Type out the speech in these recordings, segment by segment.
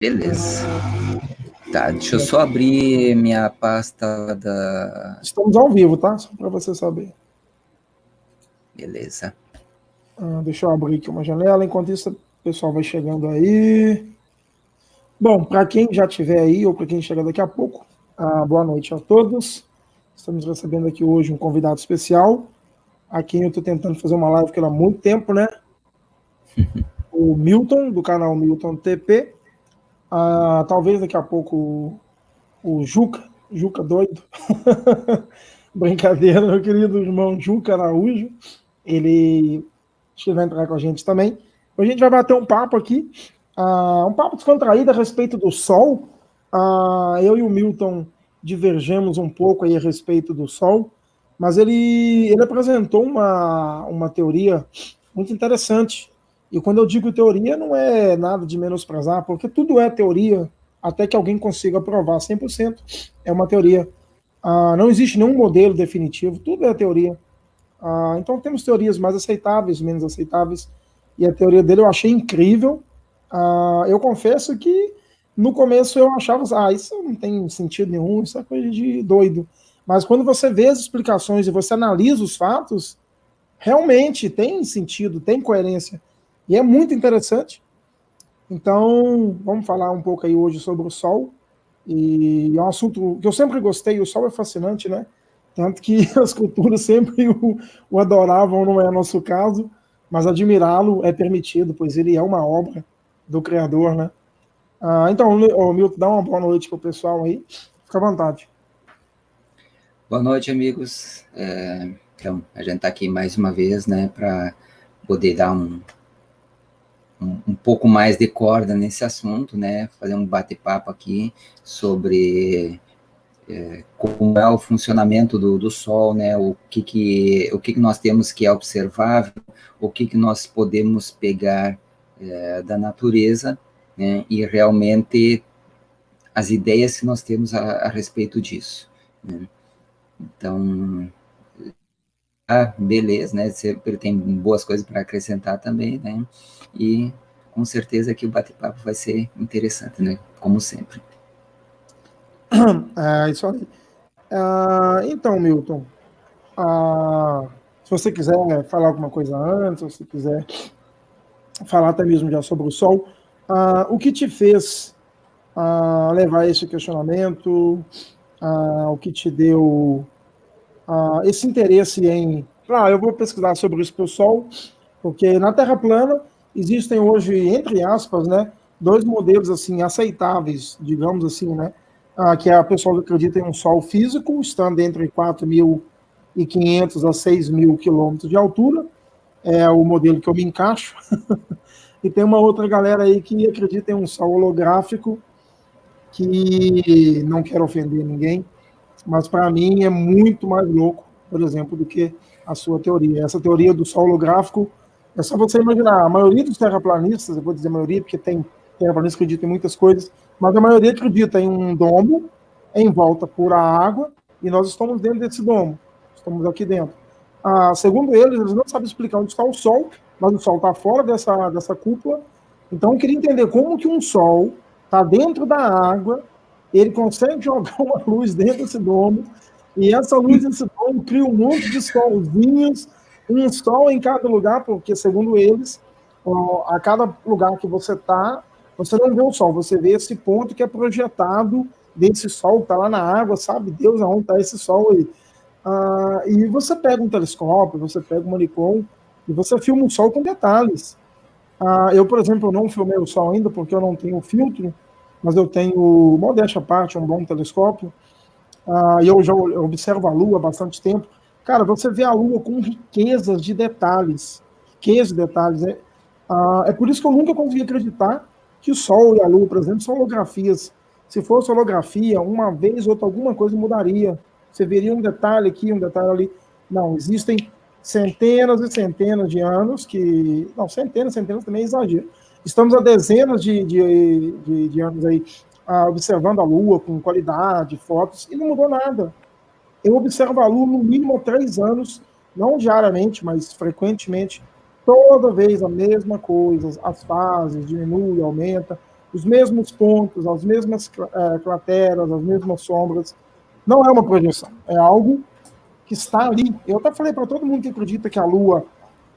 Beleza. Tá, deixa eu só abrir minha pasta da... Estamos ao vivo, tá? Só para você saber. Beleza. Deixa eu abrir aqui uma janela, enquanto isso o pessoal vai chegando aí. Bom, para quem já estiver aí, ou para quem chegar daqui a pouco, boa noite a todos. Estamos recebendo aqui hoje um convidado especial, a quem eu estou tentando fazer uma live há muito tempo, né? O Milton, do canal Milton TP. Talvez daqui a pouco o Juca doido. Brincadeira, meu querido irmão Juca Araújo. Ele acho que vai entrar com a gente também. Hoje a gente vai bater um papo aqui, um papo descontraído a respeito do Sol. Eu e o Milton divergemos um pouco aí a respeito do Sol, mas ele apresentou uma teoria muito interessante. E quando eu digo teoria, não é nada de menosprezar, porque tudo é teoria, até que alguém consiga provar 100%. É uma teoria. Não existe nenhum modelo definitivo, tudo é teoria. Então temos teorias mais aceitáveis, menos aceitáveis, e a teoria dele eu achei incrível. Eu confesso que no começo eu achava, isso não tem sentido nenhum, isso é coisa de doido. Mas quando você vê as explicações e você analisa os fatos, realmente tem sentido, tem coerência, e é muito interessante. Então, vamos falar um pouco aí hoje sobre o Sol, e é um assunto que eu sempre gostei, o Sol é fascinante, né? Tanto que as culturas sempre o adoravam, não é nosso caso, mas admirá-lo é permitido, pois ele é uma obra do Criador, né? Então, Milton, dá uma boa noite para o pessoal aí, fica à vontade. Boa noite, amigos. Então, a gente está aqui mais uma vez, né, para poder dar um pouco mais de corda nesse assunto, né, fazer um bate-papo aqui sobre como é o funcionamento do Sol, né, o que nós temos que é observável, o que nós podemos pegar da natureza, né, e realmente as ideias que nós temos a respeito disso, né. Então, beleza, né, sempre tem boas coisas para acrescentar também, né, e com certeza que o bate-papo vai ser interessante, né, como sempre. Isso aí. Então, Milton, se você quiser falar alguma coisa antes, ou se quiser falar até mesmo já sobre o Sol, o que te fez levar esse questionamento, o que te deu esse interesse em... eu vou pesquisar sobre isso para o Sol, porque na Terra plana existem hoje, entre aspas, né, dois modelos assim aceitáveis, digamos assim, né, que é a pessoa que acredita em um Sol físico, estando entre 4.500 a 6.000 quilômetros de altura, é o modelo que eu me encaixo, e tem uma outra galera aí que acredita em um Sol holográfico, que não quero ofender ninguém, mas para mim é muito mais louco, por exemplo, do que a sua teoria. Essa teoria do Sol holográfico, é só você imaginar, a maioria dos terraplanistas, eu vou dizer a maioria, porque tem terraplanistas que acreditam em muitas coisas, mas a maioria acredita em um domo em volta por água, e nós estamos dentro desse domo, estamos aqui dentro. Segundo eles não sabem explicar onde está o Sol, mas o Sol está fora dessa cúpula, então eu queria entender como que um Sol está dentro da água, ele consegue jogar uma luz dentro desse domo, e essa luz desse domo cria um monte de solzinhos, um sol em cada lugar, porque, segundo eles, a cada lugar que você está, você não vê o sol, você vê esse ponto que é projetado desse sol que está lá na água, sabe Deus aonde está esse sol aí. E você pega um telescópio, você pega um Nikon, e você filma o sol com detalhes. Eu, por exemplo, não filmei o sol ainda, porque eu não tenho filtro, mas eu tenho, modéstia à parte, um bom telescópio, e eu já observo a Lua há bastante tempo. Cara, você vê a Lua com riquezas de detalhes. É por isso que eu nunca consegui acreditar que o Sol e a Lua, por exemplo, são holografias. Se fosse holografia, uma vez ou outra, alguma coisa mudaria. Você veria um detalhe aqui, um detalhe ali. Não, existem centenas e centenas de anos que... Não, centenas também é exagero. Estamos há dezenas de anos aí observando a Lua com qualidade, fotos, e não mudou nada. Eu observo a Lua no mínimo há 3 anos, não diariamente, mas frequentemente, toda vez a mesma coisa, as fases, diminui, aumenta, os mesmos pontos, as mesmas crateras, as mesmas sombras. Não é uma projeção, é algo que está ali. Eu até falei para todo mundo que acredita que a Lua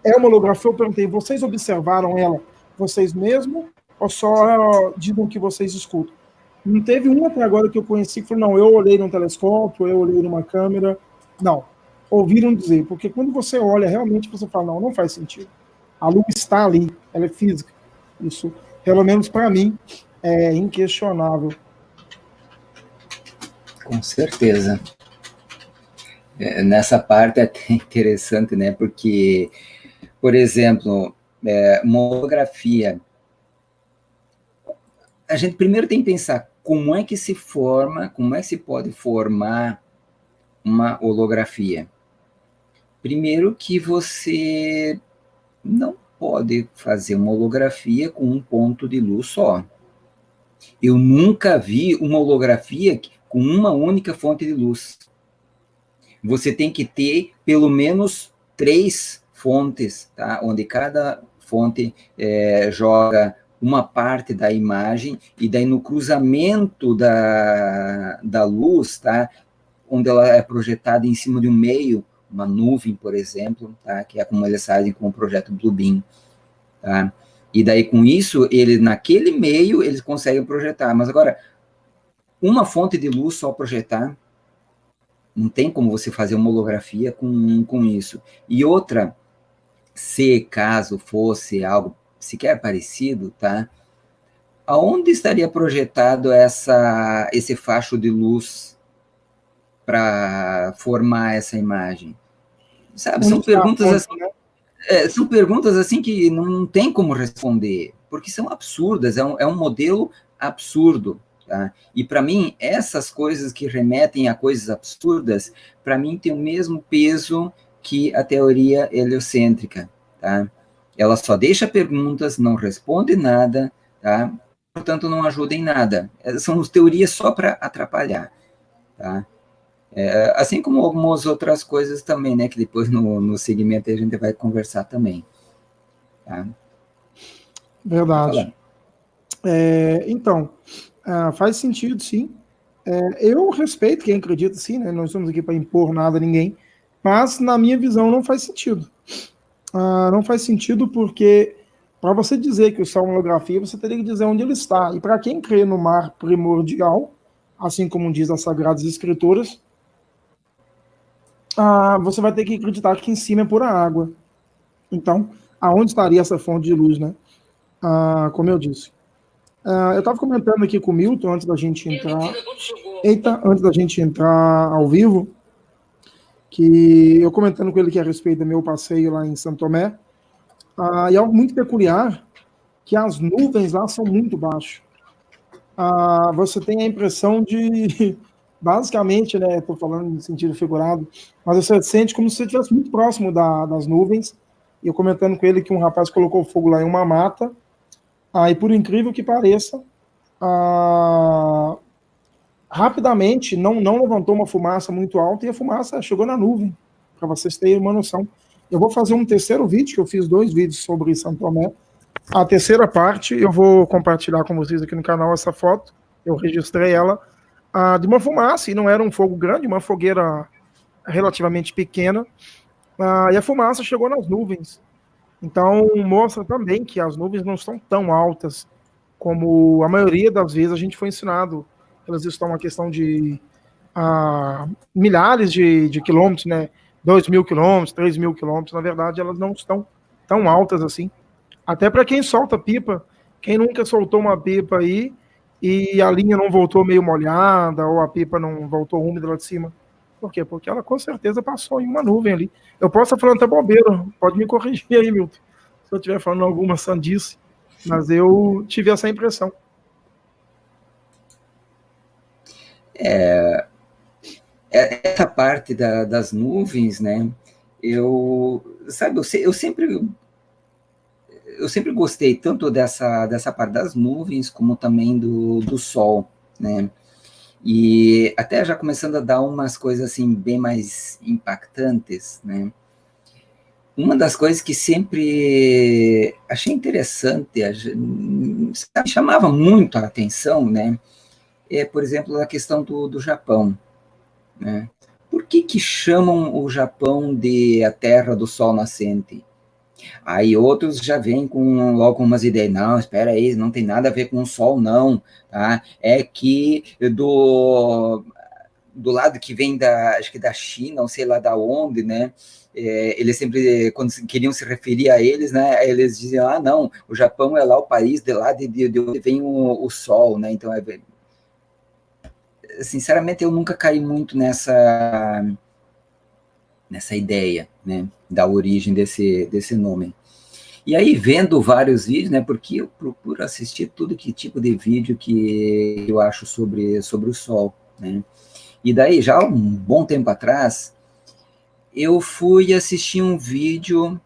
é uma holografia, eu perguntei, vocês observaram ela vocês mesmos ou só dizem que vocês escutam? Não teve um até agora que eu conheci que falou, não, eu olhei num telescópio, eu olhei numa câmera. Não, ouviram dizer, porque quando você olha, realmente você fala, não, não faz sentido. A Lua está ali, ela é física. Isso, pelo menos para mim, é inquestionável. Com certeza. Nessa parte é até interessante, né? Porque, por exemplo, uma holografia, a gente primeiro tem que pensar como é que se forma, como é que se pode formar uma holografia. Primeiro que você não pode fazer uma holografia com um ponto de luz só. Eu nunca vi uma holografia com uma única fonte de luz. Você tem que ter pelo menos 3 fontes, tá? Onde cada fonte joga uma parte da imagem, e daí no cruzamento da luz, tá? Onde ela é projetada em cima de um meio, uma nuvem, por exemplo, tá? Que é como eles fazem com o projeto Bluebeam. Tá? E daí, com isso, naquele meio, eles conseguem projetar. Mas agora, uma fonte de luz só projetar, não tem como você fazer uma holografia com isso. E outra, se caso fosse algo sequer parecido, tá? Aonde estaria projetado esse facho de luz para formar essa imagem? Sabe, são perguntas assim, são perguntas assim que não tem como responder, porque são absurdas, é um modelo absurdo. Tá? E para mim, essas coisas que remetem a coisas absurdas, para mim tem o mesmo peso que a teoria heliocêntrica. Tá? Ela só deixa perguntas, não responde nada, tá? Portanto não ajuda em nada. São teorias só para atrapalhar. Tá? Assim como algumas outras coisas também, né? Que depois no segmento a gente vai conversar também. Tá? Verdade. Então, faz sentido, sim. Eu respeito quem acredita, sim, né? Não estamos aqui para impor nada a ninguém, mas na minha visão não faz sentido. Não faz sentido porque para você dizer que o Sol é uma holografia, você teria que dizer onde ele está. E para quem crê no mar primordial, assim como diz as Sagradas Escrituras, você vai ter que acreditar que em cima é pura água. Então, aonde estaria essa fonte de luz, né? Como eu disse. Eu estava comentando aqui com o Milton antes da gente entrar. Antes da gente entrar ao vivo, que eu comentando com ele que a respeito do meu passeio lá em Santo Tomé, e algo muito peculiar, que as nuvens lá são muito baixas. Você tem a impressão de, basicamente, né, estou falando no sentido figurado, mas você sente como se você estivesse muito próximo das nuvens, e eu comentando com ele que um rapaz colocou fogo lá em uma mata, e por incrível que pareça, rapidamente não levantou uma fumaça muito alta e a fumaça chegou na nuvem, para vocês terem uma noção. Eu vou fazer um terceiro vídeo, que eu fiz 2 vídeos sobre Santo Tomé. A terceira parte eu vou compartilhar com vocês aqui no canal essa foto. Eu registrei ela de uma fumaça, e não era um fogo grande, uma fogueira relativamente pequena, e a fumaça chegou nas nuvens. Então mostra também que as nuvens não estão tão altas como a maioria das vezes a gente foi ensinado. Elas estão uma questão de milhares de quilômetros, né? 2.000 quilômetros, 3.000 quilômetros. Na verdade, elas não estão tão altas assim. Até para quem solta pipa, quem nunca soltou uma pipa aí e a linha não voltou meio molhada ou a pipa não voltou úmida lá de cima. Por quê? Porque ela com certeza passou em uma nuvem ali. Eu posso estar falando até bobeira, pode me corrigir aí, Milton, se eu estiver falando alguma sandice, mas eu tive essa impressão. Essa parte das nuvens, né? Eu sempre gostei tanto dessa parte das nuvens como também do sol, né? E até já começando a dar umas coisas assim bem mais impactantes, né? Uma das coisas que sempre achei interessante, me chamava muito a atenção, né, é, por exemplo, a questão do Japão, né? Por que chamam o Japão de a terra do sol nascente? Aí outros já vêm logo com umas ideias, não, espera aí, não tem nada a ver com o sol, não, tá? É que do lado que vem acho que da China, ou sei lá da onde, né? Eles sempre, quando queriam se referir a eles, né? Eles diziam, ah, não, o Japão é lá o país de lá de onde vem o sol, né? Então, sinceramente, eu nunca caí muito nessa ideia, né? Da origem desse nome. E aí, vendo vários vídeos, né? Porque eu procuro assistir tudo que tipo de vídeo que eu acho sobre o sol, né? E daí, já um bom tempo atrás, eu fui assistir um vídeo,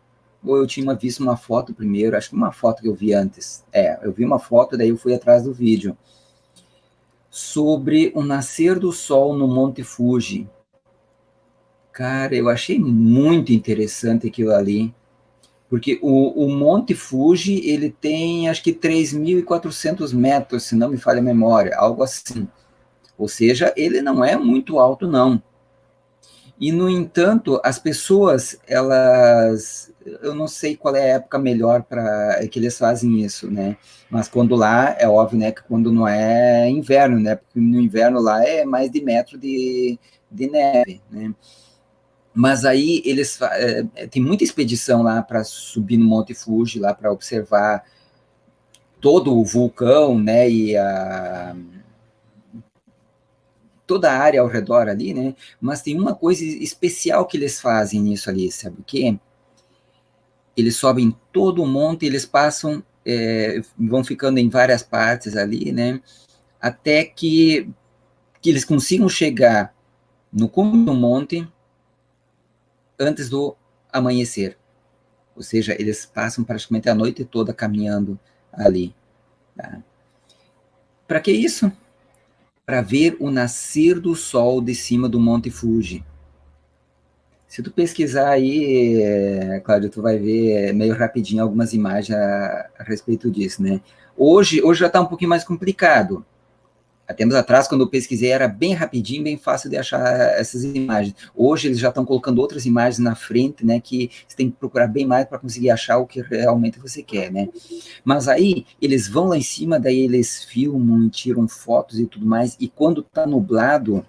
ou eu tinha visto uma foto primeiro, acho que uma foto que eu vi antes. Eu vi uma foto, daí eu fui atrás do vídeo, sobre o nascer do sol no Monte Fuji. Cara, eu achei muito interessante aquilo ali, porque o Monte Fuji, ele tem, acho que 3.400 metros, se não me falha a memória, algo assim. Ou seja, ele não é muito alto, não. E, no entanto, as pessoas, elas, eu não sei qual é a época melhor para que eles fazem isso, né? Mas quando lá, é óbvio, né, que quando não é inverno, né? Porque no inverno lá é mais de metro de neve, né? Mas aí eles tem muita expedição lá para subir no Monte Fuji, lá para observar todo o vulcão, né? E toda a área ao redor ali, né? Mas tem uma coisa especial que eles fazem nisso ali, sabe o quê? Eles sobem todo o monte, eles passam, vão ficando em várias partes ali, né? Até que eles consigam chegar no cume do monte antes do amanhecer. Ou seja, eles passam praticamente a noite toda caminhando ali. Tá? Para que isso? Para ver o nascer do sol de cima do Monte Fuji. Se tu pesquisar aí, Cláudio, tu vai ver meio rapidinho algumas imagens a respeito disso, né? Hoje já está um pouquinho mais complicado. Há tempos atrás, quando eu pesquisei, era bem rapidinho, bem fácil de achar essas imagens. Hoje eles já estão colocando outras imagens na frente, né? Que você tem que procurar bem mais para conseguir achar o que realmente você quer, né? Mas aí eles vão lá em cima, daí eles filmam, tiram fotos e tudo mais, e quando está nublado,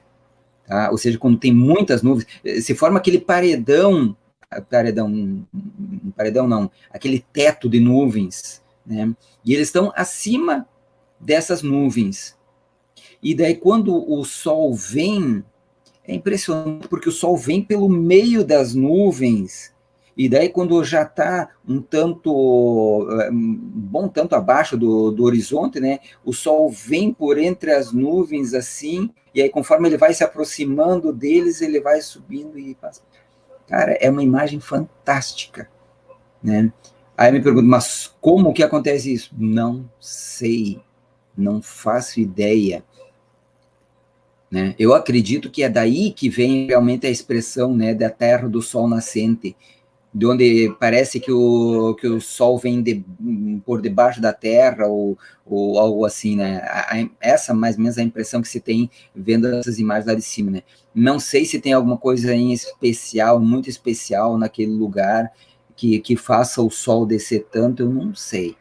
tá? Ou seja, quando tem muitas nuvens, se forma aquele paredão não, aquele teto de nuvens, né? E eles estão acima dessas nuvens. E daí, quando o sol vem, é impressionante, porque o sol vem pelo meio das nuvens, e daí, quando já está um bom tanto abaixo do horizonte, né, o sol vem por entre as nuvens assim, e aí, conforme ele vai se aproximando deles, ele vai subindo e passa. Cara, é uma imagem fantástica, né? Aí eu me pergunto, mas como que acontece isso? Não sei, não faço ideia. Né? Eu acredito que é daí que vem realmente a expressão, né, da terra do sol nascente, de onde parece que o sol vem por debaixo da terra, ou algo assim, né? Essa mais ou menos é a impressão que se tem vendo essas imagens lá de cima, né? Não sei se tem alguma coisa em especial, muito especial naquele lugar que faça o sol descer tanto, eu não sei.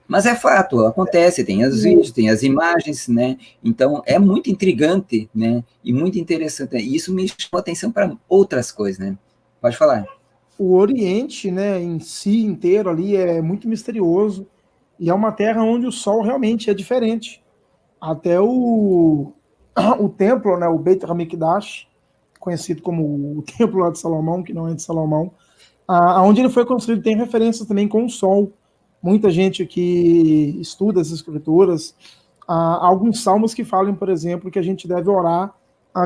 Mas é fato, acontece, tem os vídeos, tem as imagens, né? Então é muito intrigante, né? E muito interessante. E isso me chamou a atenção para outras coisas, né? Pode falar. O Oriente, né, em si inteiro ali é muito misterioso e é uma terra onde o sol realmente é diferente. Até o templo, né, o Beit HaMikdash, conhecido como o templo lá de Salomão, que não é de Salomão, aonde ele foi construído tem referência também com o sol. Muita gente que estuda as escrituras, há alguns salmos que falam, por exemplo, que a gente deve orar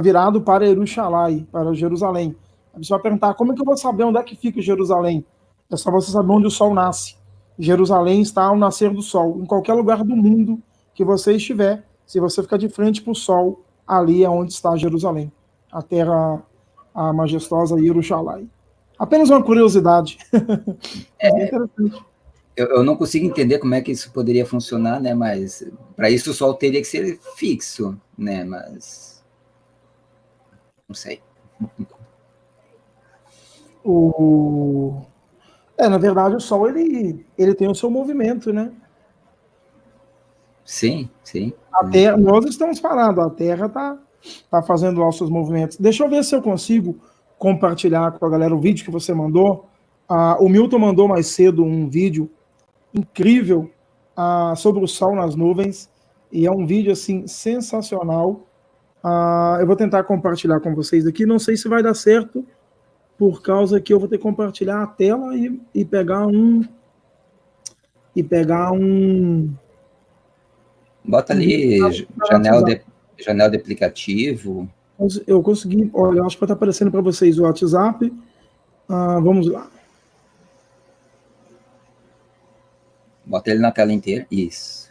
virado para Jerusalém, para Jerusalém. Você vai perguntar, como é que eu vou saber onde é que fica Jerusalém? É só você saber onde o sol nasce. Jerusalém está ao nascer do sol. Em qualquer lugar do mundo que você estiver, se você ficar de frente para o sol, ali é onde está Jerusalém, a terra a majestosa Jerusalém. Apenas uma curiosidade. É interessante. Eu não consigo entender como é que isso poderia funcionar, né? Mas para isso o Sol teria que ser fixo, né? Mas não sei. Na verdade, o Sol ele tem o seu movimento, né? Sim, sim. A Terra, nós estamos parados, a Terra tá fazendo lá os seus movimentos. Deixa eu ver se eu consigo compartilhar com a galera o vídeo que você mandou. O Milton mandou mais cedo um vídeo incrível sobre o Sol nas nuvens, e é um vídeo assim sensacional. Eu vou tentar compartilhar com vocês aqui. Não sei se vai dar certo, por causa que eu vou ter que compartilhar a tela e pegar um. Bota ali janela de aplicativo. Eu consegui. Olha, acho que vai estar aparecendo para vocês o WhatsApp. Vamos lá. Bota ele na tela inteira. Isso.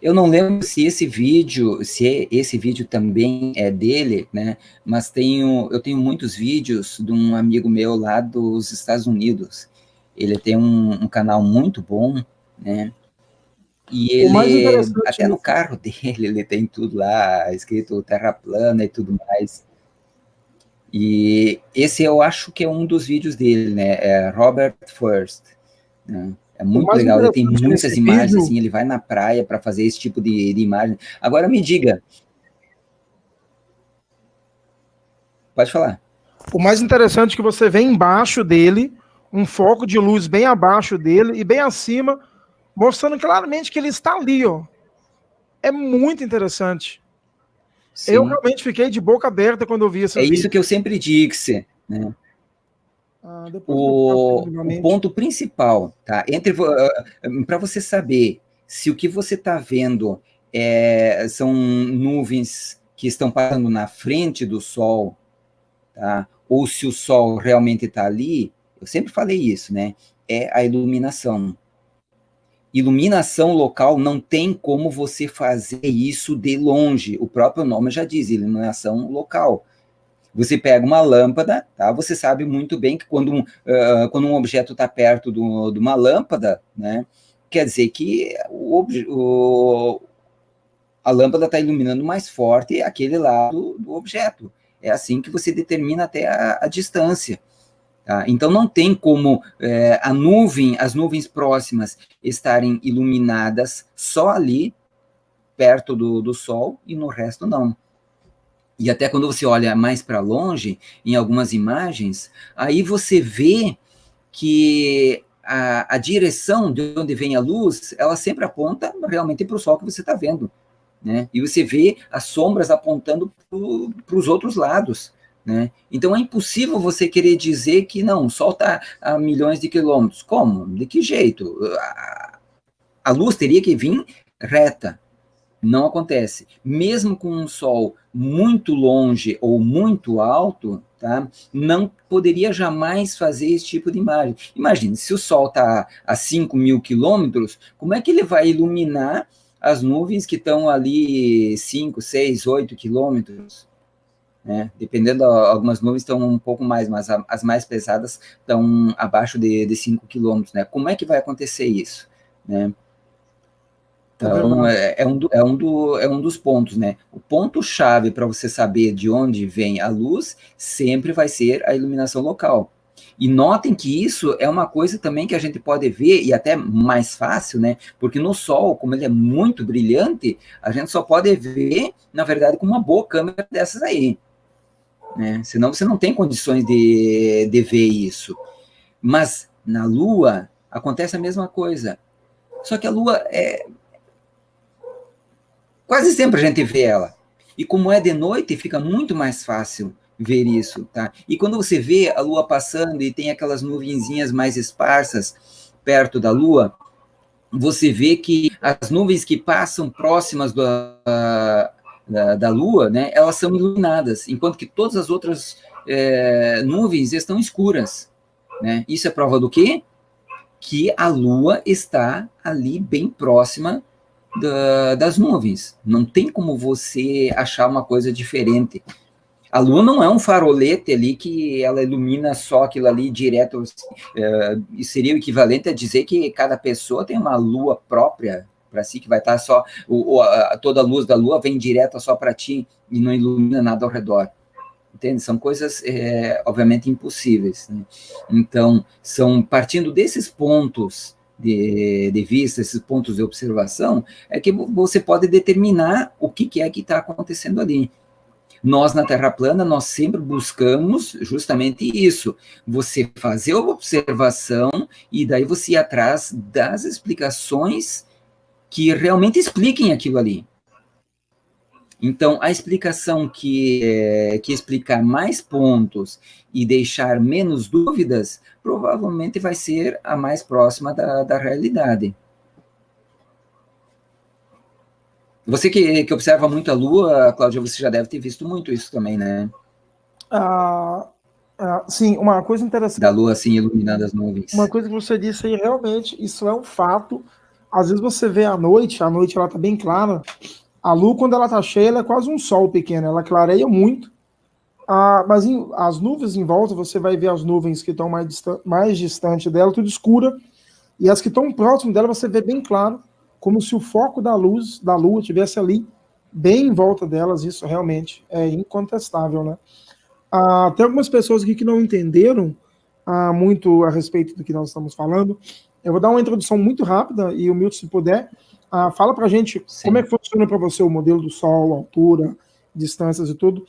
Eu não lembro se esse vídeo também é dele, né? Mas eu tenho muitos vídeos de um amigo meu lá dos Estados Unidos. Ele tem um canal muito bom, né? E ele, até no carro dele, ele tem tudo lá, escrito Terra plana e tudo mais. E esse eu acho que é um dos vídeos dele, né? É Robert First, né? É muito legal, ele tem muitas imagens, assim, ele vai na praia para fazer esse tipo de imagem. Agora me diga. Pode falar. O mais interessante é que você vê embaixo dele, um foco de luz bem abaixo dele e bem acima, mostrando claramente que ele está ali, ó. É muito interessante. Sim. Eu realmente fiquei de boca aberta quando eu vi esse vídeo. É isso que eu sempre disse, né? O ponto principal, tá? Para você saber se o que você está vendo são nuvens que estão passando na frente do Sol, tá? Ou se o Sol realmente está ali, eu sempre falei isso, né? É a iluminação. Iluminação local não tem como você fazer isso de longe. O próprio nome já diz, iluminação local. Você pega uma lâmpada, tá? Você sabe muito bem que quando um objeto está perto de uma lâmpada, né? Quer dizer que a lâmpada está iluminando mais forte aquele lado do objeto. É assim que você determina até a distância. Tá? Então, não tem como as nuvens próximas estarem iluminadas só ali, perto do Sol, e no resto não. E até quando você olha mais para longe, em algumas imagens, aí você vê que a direção de onde vem a luz, ela sempre aponta realmente para o Sol que você está vendo. Né? E você vê as sombras apontando para os outros lados. Né? Então é impossível você querer dizer que não, o Sol está a milhões de quilômetros. Como? De que jeito? A luz teria que vir reta. Não acontece. Mesmo com um Sol muito longe ou muito alto, tá? Não poderia jamais fazer esse tipo de imagem. Imagine, se o Sol está a 5.000 quilômetros, como é que ele vai iluminar as nuvens que estão ali 5, 6, 8 quilômetros? Né? Dependendo, algumas nuvens estão um pouco mais, mas as mais pesadas estão abaixo de 5 quilômetros. Né? Como é que vai acontecer isso? Né? Então, é um dos pontos, né? O ponto-chave para você saber de onde vem a luz sempre vai ser a iluminação local. E notem que isso é uma coisa também que a gente pode ver, e até mais fácil, né? Porque no Sol, como ele é muito brilhante, a gente só pode ver, na verdade, com uma boa câmera dessas aí. Né? Senão você não tem condições de ver isso. Mas na Lua acontece a mesma coisa. Só que a Lua quase sempre a gente vê ela. E como é de noite, fica muito mais fácil ver isso, tá? E quando você vê a Lua passando e tem aquelas nuvenzinhas mais esparsas perto da Lua, você vê que as nuvens que passam próximas da Lua, né, elas são iluminadas, enquanto que todas as outras nuvens estão escuras. Né? Isso é prova do quê? Que a Lua está ali bem próxima das nuvens. Não tem como você achar uma coisa diferente. A Lua não é um farolete ali que ela ilumina só aquilo ali direto, e seria o equivalente a dizer que cada pessoa tem uma lua própria para si, que vai estar só, toda a luz da lua vem direta só para ti e não ilumina nada ao redor. Entende? São coisas, obviamente, impossíveis. Né? Então, partindo desses pontos de vista, esses pontos de observação, é que você pode determinar o que é que está acontecendo ali. Nós, na Terra plana, nós sempre buscamos justamente isso, você fazer uma observação e daí você ir atrás das explicações que realmente expliquem aquilo ali. Então, a explicação que explicar mais pontos e deixar menos dúvidas, provavelmente vai ser a mais próxima da realidade. Você que observa muito a Lua, Cláudia, você já deve ter visto muito isso também, né? Sim, uma coisa interessante. Da Lua, assim, iluminando as nuvens. Uma coisa que você disse aí, realmente, isso é um fato. Às vezes você vê a noite ela tá bem clara. A Lua, quando ela tá cheia, ela é quase um sol pequeno, ela clareia muito. Mas as nuvens em volta, você vai ver as nuvens que estão mais distante dela, tudo escura. E as que estão próximas dela, você vê bem claro, como se o foco da luz da Lua estivesse ali, bem em volta delas. Isso realmente é incontestável, né? Tem algumas pessoas aqui que não entenderam muito a respeito do que nós estamos falando. Eu vou dar uma introdução muito rápida, e o Milton, se puder, fala para a gente como é que funciona para você o modelo do Sol, altura, distâncias e tudo.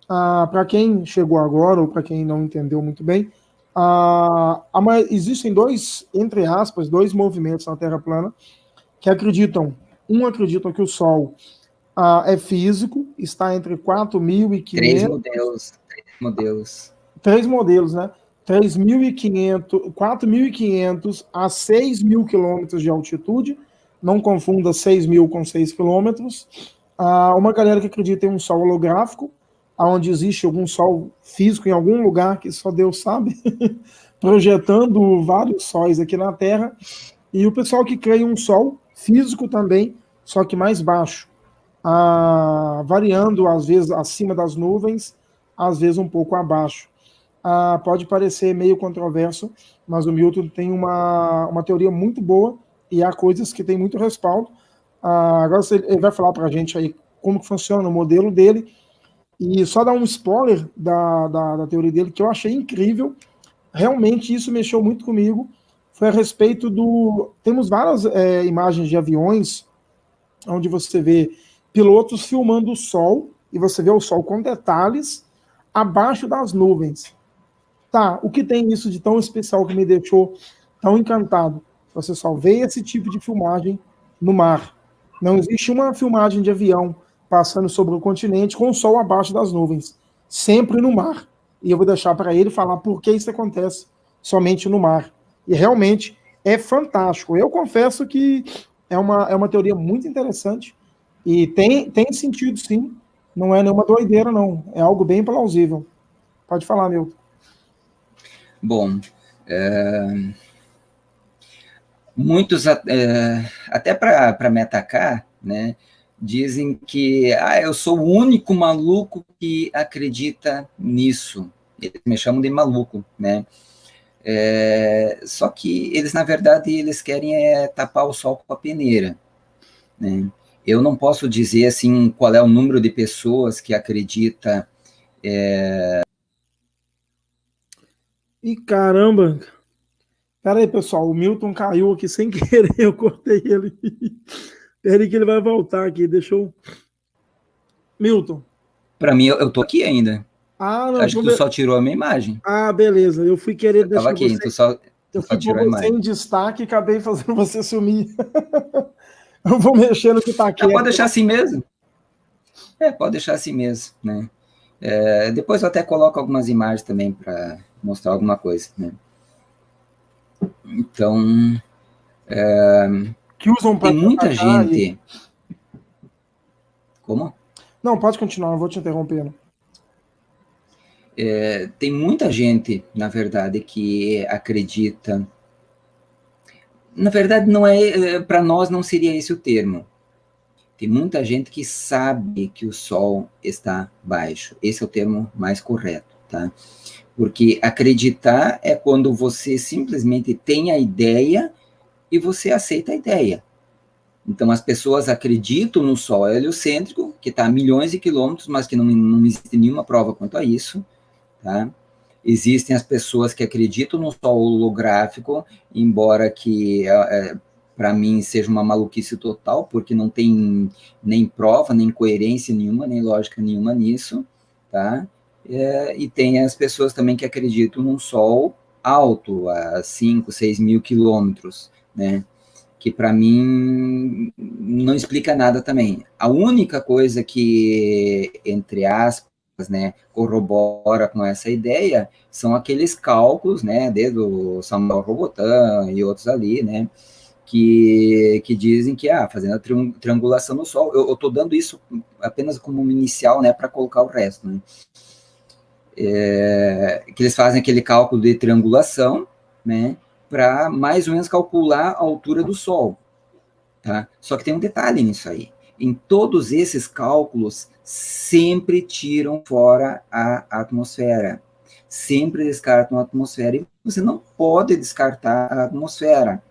Para quem chegou agora, ou para quem não entendeu muito bem, existem entre aspas, dois movimentos na Terra plana que acreditam que o Sol é físico, está entre 4.500... Três modelos, né? 4.500 a 6.000 quilômetros de altitude. Não confunda 6.000 com 6 quilômetros. Uma galera que acredita em um Sol holográfico, onde existe algum Sol físico em algum lugar que só Deus sabe, projetando vários sóis aqui na Terra. E o pessoal que crê em um Sol físico também, só que mais baixo, variando às vezes acima das nuvens, às vezes um pouco abaixo. Pode parecer meio controverso, mas o Milton tem uma teoria muito boa e há coisas que tem muito respaldo. Agora ele vai falar para a gente aí como que funciona o modelo dele, e só dar um spoiler da teoria dele, que eu achei incrível. Realmente isso mexeu muito comigo. Foi a respeito temos várias imagens de aviões onde você vê pilotos filmando o Sol, e você vê o Sol com detalhes abaixo das nuvens. O que tem isso de tão especial que me deixou tão encantado? Você só vê esse tipo de filmagem no mar. Não existe uma filmagem de avião passando sobre o continente com o Sol abaixo das nuvens. Sempre no mar. E eu vou deixar para ele falar por que isso acontece somente no mar. E realmente é fantástico. Eu confesso que é uma teoria muito interessante e tem sentido, sim. Não é nenhuma doideira, não. É algo bem plausível. Pode falar, Milton. Bom, muitos, até para me atacar, né, dizem que eu sou o único maluco que acredita nisso. Eles me chamam de maluco, né? Só que eles, na verdade, eles querem tapar o sol com a peneira, né? Eu não posso dizer assim qual é o número de pessoas que acredita. E caramba! Pera aí, pessoal, o Milton caiu aqui sem querer, eu cortei ele. Pera aí que ele vai voltar aqui, deixou. Milton. Para mim, eu tô aqui ainda. Não. Acho que tu só tirou a minha imagem. Beleza. Eu fui querer deixar aqui, você... tu só tirou a imagem. Em destaque e acabei fazendo você sumir. Eu vou mexer no que tá aqui. Pode deixar assim mesmo. Pode deixar assim mesmo, né? Depois eu até coloco algumas imagens também para mostrar alguma coisa, né? Então, que usam tem muita gente... Como? Não, pode continuar, não vou te interrompendo. Tem muita gente, na verdade, que acredita... Na verdade, não para nós não seria esse o termo. Tem muita gente que sabe que o Sol está baixo. Esse é o termo mais correto, tá? Porque acreditar é quando você simplesmente tem a ideia e você aceita a ideia. Então, as pessoas acreditam no Sol heliocêntrico, que está a milhões de quilômetros, mas que não existe nenhuma prova quanto a isso, tá? Existem as pessoas que acreditam no Sol holográfico, embora que, para mim, seja uma maluquice total, porque não tem nem prova, nem coerência nenhuma, nem lógica nenhuma nisso, tá? E tem as pessoas também que acreditam num Sol alto, a 5, 6 mil quilômetros, né? Que para mim não explica nada também. A única coisa que, entre aspas, né, corrobora com essa ideia são aqueles cálculos, né, desde o Samuel Robotan e outros ali, né, que dizem que, fazendo a triangulação no Sol, eu estou dando isso apenas como uma inicial, né, para colocar o resto, né, que eles fazem aquele cálculo de triangulação, né, para mais ou menos calcular a altura do Sol. Tá? Só que tem um detalhe nisso aí. Em todos esses cálculos, sempre tiram fora a atmosfera. Sempre descartam a atmosfera. E você não pode descartar a atmosfera.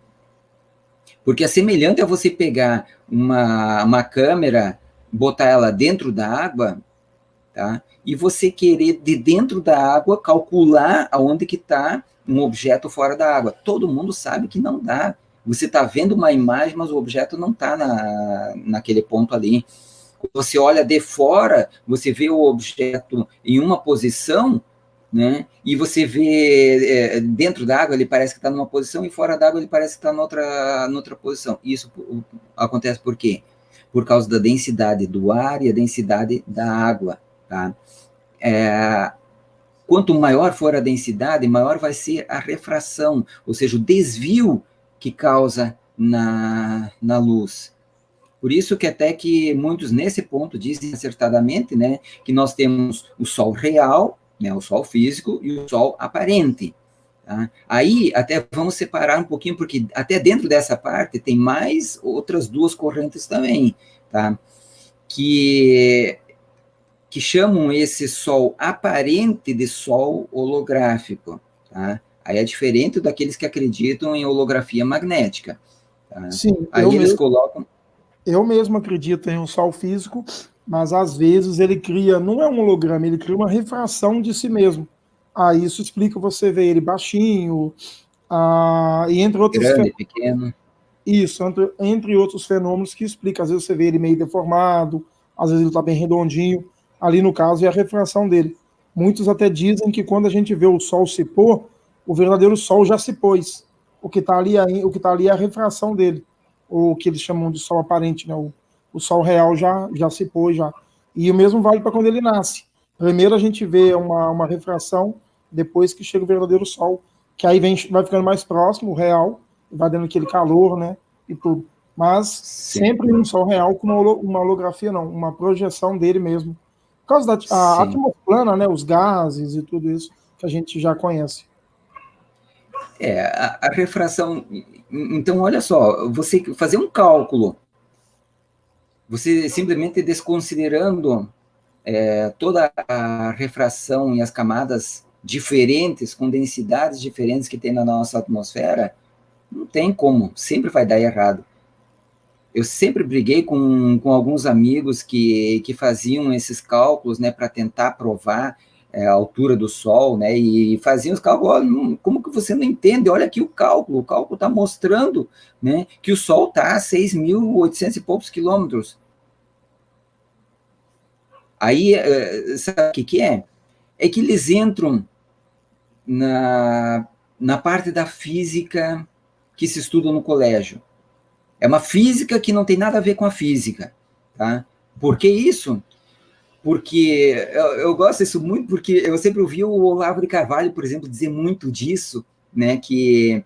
Porque é semelhante a você pegar uma câmera, botar ela dentro da água, tá? E você querer, de dentro da água, calcular aonde que está um objeto fora da água. Todo mundo sabe que não dá. Você está vendo uma imagem, mas o objeto não está naquele ponto ali. Quando você olha de fora, você vê o objeto em uma posição, né? E você vê dentro da água, ele parece que está numa posição, e fora da água, ele parece que está noutra posição. Isso acontece por quê? Por causa da densidade do ar e a densidade da água, tá? Quanto maior for a densidade, maior vai ser a refração, ou seja, o desvio que causa na luz. Por isso que até que muitos nesse ponto dizem acertadamente, né, que nós temos o Sol real, né, o Sol físico, e o Sol aparente. Tá? Aí até vamos separar um pouquinho, porque até dentro dessa parte tem mais outras duas correntes também, tá? que chamam esse Sol aparente de Sol holográfico. Tá? Aí é diferente daqueles que acreditam em holografia magnética. Tá? Sim, aí eles colocam... Eu mesmo acredito em um Sol físico, mas às vezes ele cria, não é um holograma, ele cria uma refração de si mesmo. Isso explica você ver ele baixinho, e entre outros grande, pequeno. Isso, entre outros fenômenos que explica. Às vezes você vê ele meio deformado, às vezes ele está bem redondinho. Ali no caso é a refração dele. Muitos até dizem que quando a gente vê o Sol se pôr, o verdadeiro Sol já se pôs. O que está ali é a refração dele, o que eles chamam de Sol aparente, né? O Sol real já se pôs já. E o mesmo vale para quando ele nasce. Primeiro a gente vê uma refração, depois que chega o verdadeiro Sol, que aí vai ficando mais próximo, o real, vai dando aquele calor, né? E tudo. Mas sempre um Sol real com uma holografia, não, uma projeção dele mesmo. Por causa da atmosfera plana, né? Os gases e tudo isso que a gente já conhece. A refração. Então, olha só, você fazer um cálculo, você simplesmente desconsiderando toda a refração e as camadas diferentes, com densidades diferentes que tem na nossa atmosfera, não tem como, sempre vai dar errado. Eu sempre briguei com alguns amigos que faziam esses cálculos, né, para tentar provar a altura do Sol, né, e faziam os cálculos. Olha, como que você não entende? Olha aqui o cálculo está mostrando, né, que o Sol está a 6.800 e poucos quilômetros. Aí, sabe o que é? É que eles entram na parte da física que se estuda no colégio. É uma física que não tem nada a ver com a física. Tá? Por que isso? Porque eu gosto disso muito, porque eu sempre ouvi o Olavo de Carvalho, por exemplo, dizer muito disso, né? Que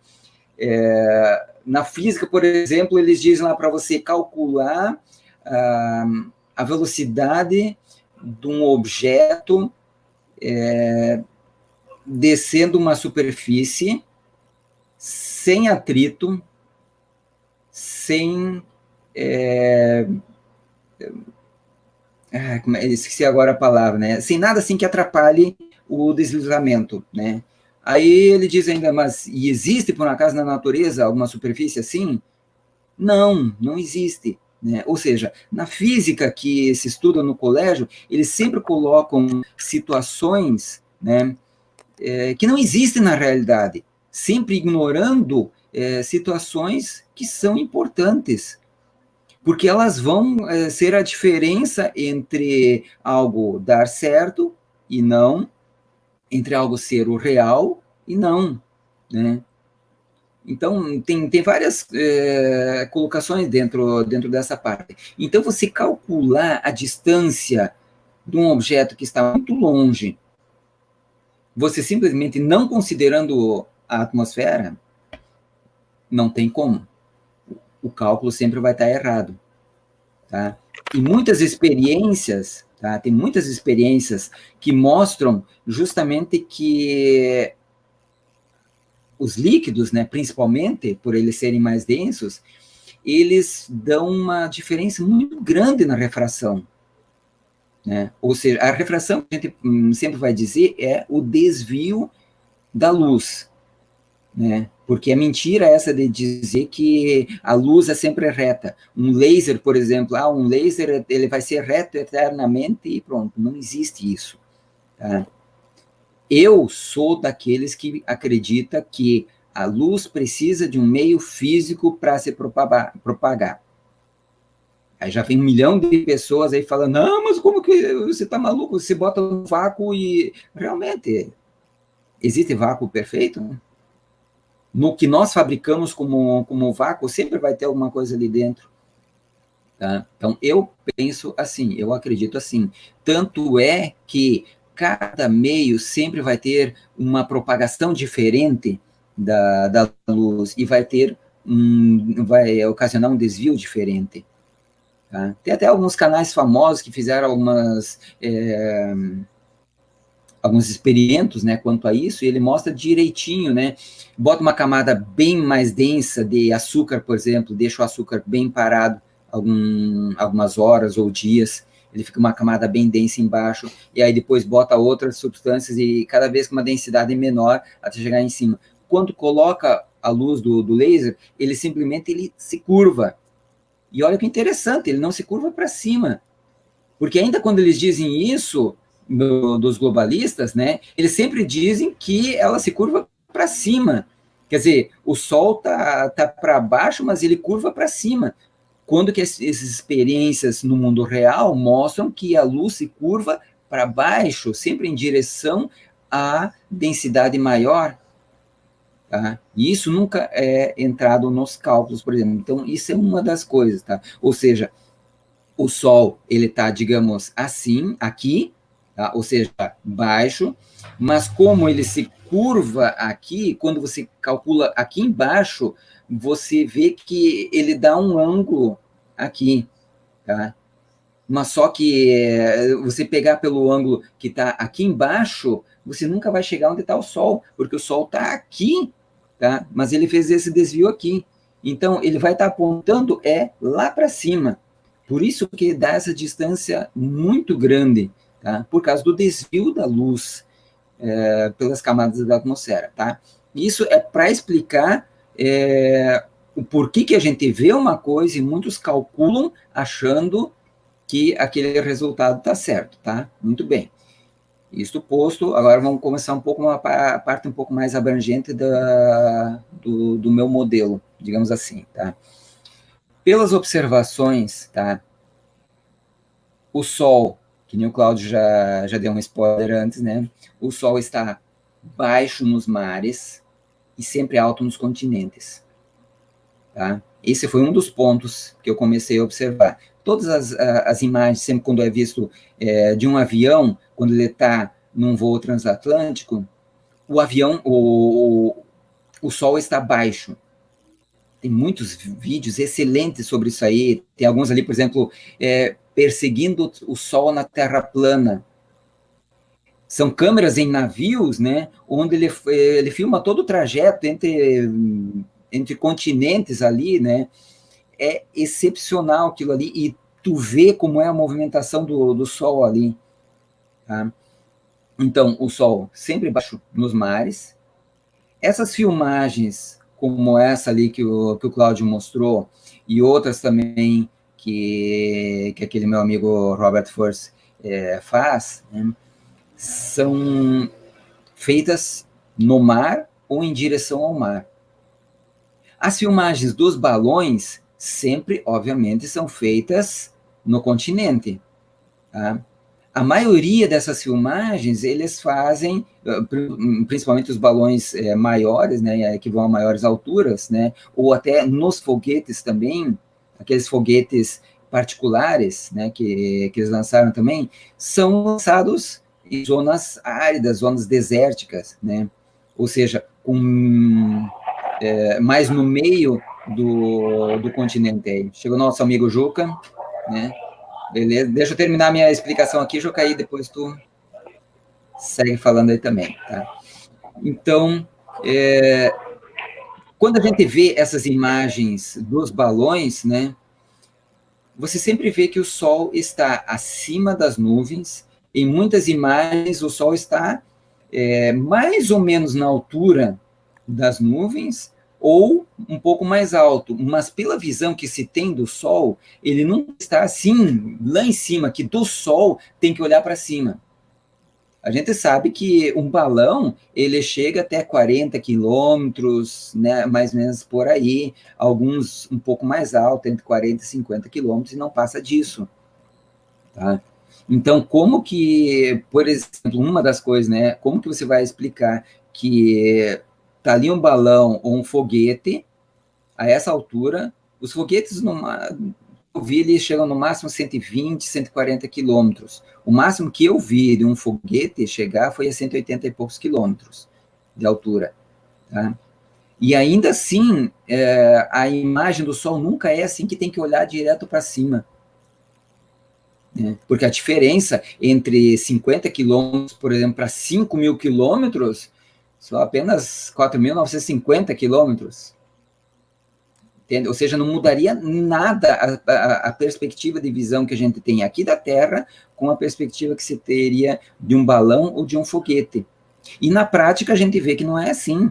na física, por exemplo, eles dizem lá para você calcular a velocidade de um objeto descendo uma superfície sem atrito, sem esqueci agora a palavra, né? Sem nada assim que atrapalhe o deslizamento, né? Aí ele diz ainda, mas e existe por um acaso na natureza alguma superfície assim? Não, não existe. Né? Ou seja, na física que se estuda no colégio, eles sempre colocam situações, né, que não existem na realidade, sempre ignorando situações que são importantes, porque elas vão ser a diferença entre algo dar certo e não, entre algo ser o real e não, né? Então, tem várias colocações dentro dessa parte. Então, você calcular a distância de um objeto que está muito longe, você simplesmente não considerando a atmosfera, não tem como. O cálculo sempre vai estar errado. Tá? E muitas experiências, tá? Tem muitas experiências que mostram justamente que os líquidos, né, principalmente por eles serem mais densos, eles dão uma diferença muito grande na refração. Né? Ou seja, a refração que a gente sempre vai dizer é o desvio da luz. Né? Porque é mentira essa de dizer que a luz é sempre reta. Um laser, por exemplo, um laser ele vai ser reto eternamente e pronto, não existe isso. Tá? Eu sou daqueles que acredita que a luz precisa de um meio físico para se propagar. Aí já vem 1 milhão de pessoas aí falando, não, mas como que você está maluco? Você bota um vácuo e... Realmente, existe vácuo perfeito? No que nós fabricamos como vácuo, sempre vai ter alguma coisa ali dentro. Tá? Então, eu penso assim, eu acredito assim. Tanto é que cada meio sempre vai ter uma propagação diferente da luz e vai ocasionar um desvio diferente. Tá? Tem até alguns canais famosos que fizeram alguns experimentos, né, quanto a isso, e ele mostra direitinho, né, bota uma camada bem mais densa de açúcar, por exemplo, deixa o açúcar bem parado algumas horas ou dias, ele fica uma camada bem densa embaixo, e aí depois bota outras substâncias e cada vez com uma densidade menor até chegar em cima. Quando coloca a luz do laser, ele simplesmente se curva. E olha que interessante, ele não se curva para cima. Porque ainda quando eles dizem isso, dos globalistas, né, eles sempre dizem que ela se curva para cima. Quer dizer, o Sol tá para baixo, mas ele curva para cima. Quando que essas experiências no mundo real mostram que a luz se curva para baixo, sempre em direção à densidade maior. Tá? E isso nunca é entrado nos cálculos, por exemplo. Então, isso é uma das coisas. Tá? Ou seja, o Sol ele está, digamos assim, aqui, tá? Ou seja, baixo, mas como ele se curva aqui, quando você calcula aqui embaixo, você vê que ele dá um ângulo aqui, tá? Mas só que você pegar pelo ângulo que está aqui embaixo, você nunca vai chegar onde está o Sol, porque o Sol está aqui, tá? Mas ele fez esse desvio aqui. Então, ele vai estar apontando lá para cima. Por isso que dá essa distância muito grande, tá? Por causa do desvio da luz pelas camadas da atmosfera, tá? Isso é para explicar o porquê que a gente vê uma coisa e muitos calculam achando que aquele resultado está certo, tá? Muito bem. Isto posto, agora vamos começar a parte um pouco mais abrangente do meu modelo, digamos assim, tá? Pelas observações, tá? O Sol, que nem o Cláudio já deu um spoiler antes, né? O Sol está baixo nos mares e sempre alto nos continentes, tá? Esse foi um dos pontos que eu comecei a observar. Todas as imagens, sempre quando é visto de um avião, quando ele está num voo transatlântico, o avião, o Sol está baixo. Tem muitos vídeos excelentes sobre isso aí. Tem alguns ali, por exemplo, perseguindo o Sol na Terra plana. São câmeras em navios, né, onde ele filma todo o trajeto entre continentes ali, né, é excepcional aquilo ali, e tu vê como é a movimentação do Sol ali. Tá? Então, o Sol sempre baixo nos mares. Essas filmagens, como essa ali que o Cláudio mostrou, e outras também que aquele meu amigo Robert Furse faz, né, são feitas no mar ou em direção ao mar. As filmagens dos balões sempre, obviamente, são feitas no continente. Tá? A maioria dessas filmagens, eles fazem, principalmente os balões maiores, né, que vão a maiores alturas, né, ou até nos foguetes também, aqueles foguetes particulares, né, que eles lançaram também, são lançados em zonas áridas, zonas desérticas, né, ou seja, mais no meio do continente aí. Chegou nosso amigo Juca, né? Beleza, deixa eu terminar minha explicação aqui, Juca, aí depois tu segue falando aí também, tá? Então, quando a gente vê essas imagens dos balões, né, você sempre vê que o Sol está acima das nuvens. Em muitas imagens, o Sol está mais ou menos na altura das nuvens, ou um pouco mais alto, mas pela visão que se tem do Sol, ele não está assim, lá em cima, que do Sol tem que olhar para cima. A gente sabe que um balão, ele chega até 40 quilômetros, né, mais ou menos por aí, alguns um pouco mais alto, entre 40 e 50 quilômetros, e não passa disso. Tá? Então, como que, por exemplo, uma das coisas, né, como que você vai explicar que tá ali um balão ou um foguete a essa altura? Os foguetes, eu vi, eles chegam no máximo 120, 140 quilômetros. O máximo que eu vi de um foguete chegar foi a 180 e poucos quilômetros de altura. Tá? E ainda assim, a imagem do Sol nunca é assim que tem que olhar direto para cima. Né? Porque a diferença entre 50 quilômetros, por exemplo, para 5 mil quilômetros, são apenas 4.950 quilômetros. Entende? Ou seja, não mudaria nada a perspectiva de visão que a gente tem aqui da Terra com a perspectiva que se teria de um balão ou de um foguete. E na prática a gente vê que não é assim.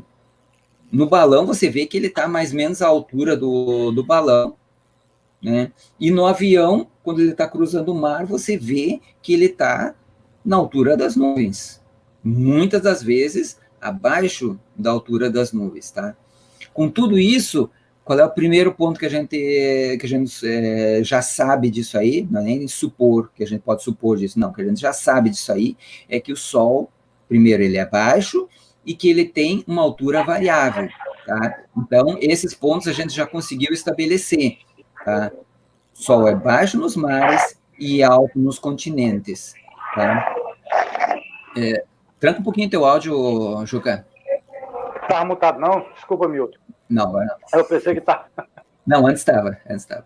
No balão você vê que ele está mais ou menos à altura do balão, né? E no avião, quando ele está cruzando o mar, você vê que ele está na altura das nuvens. Muitas das vezes abaixo da altura das nuvens, tá? Com tudo isso, qual é o primeiro ponto que a gente já sabe disso aí? Não é nem supor, que a gente pode supor disso, não, que a gente já sabe disso aí, é que o Sol, primeiro, ele é baixo e que ele tem uma altura variável, tá? Então, esses pontos a gente já conseguiu estabelecer, tá? O Sol é baixo nos mares e alto nos continentes, tá? Tranca um pouquinho teu áudio, Juca. Estava mutado, não? Desculpa, Milton. Não, não. Eu pensei que estava. Não, antes estava.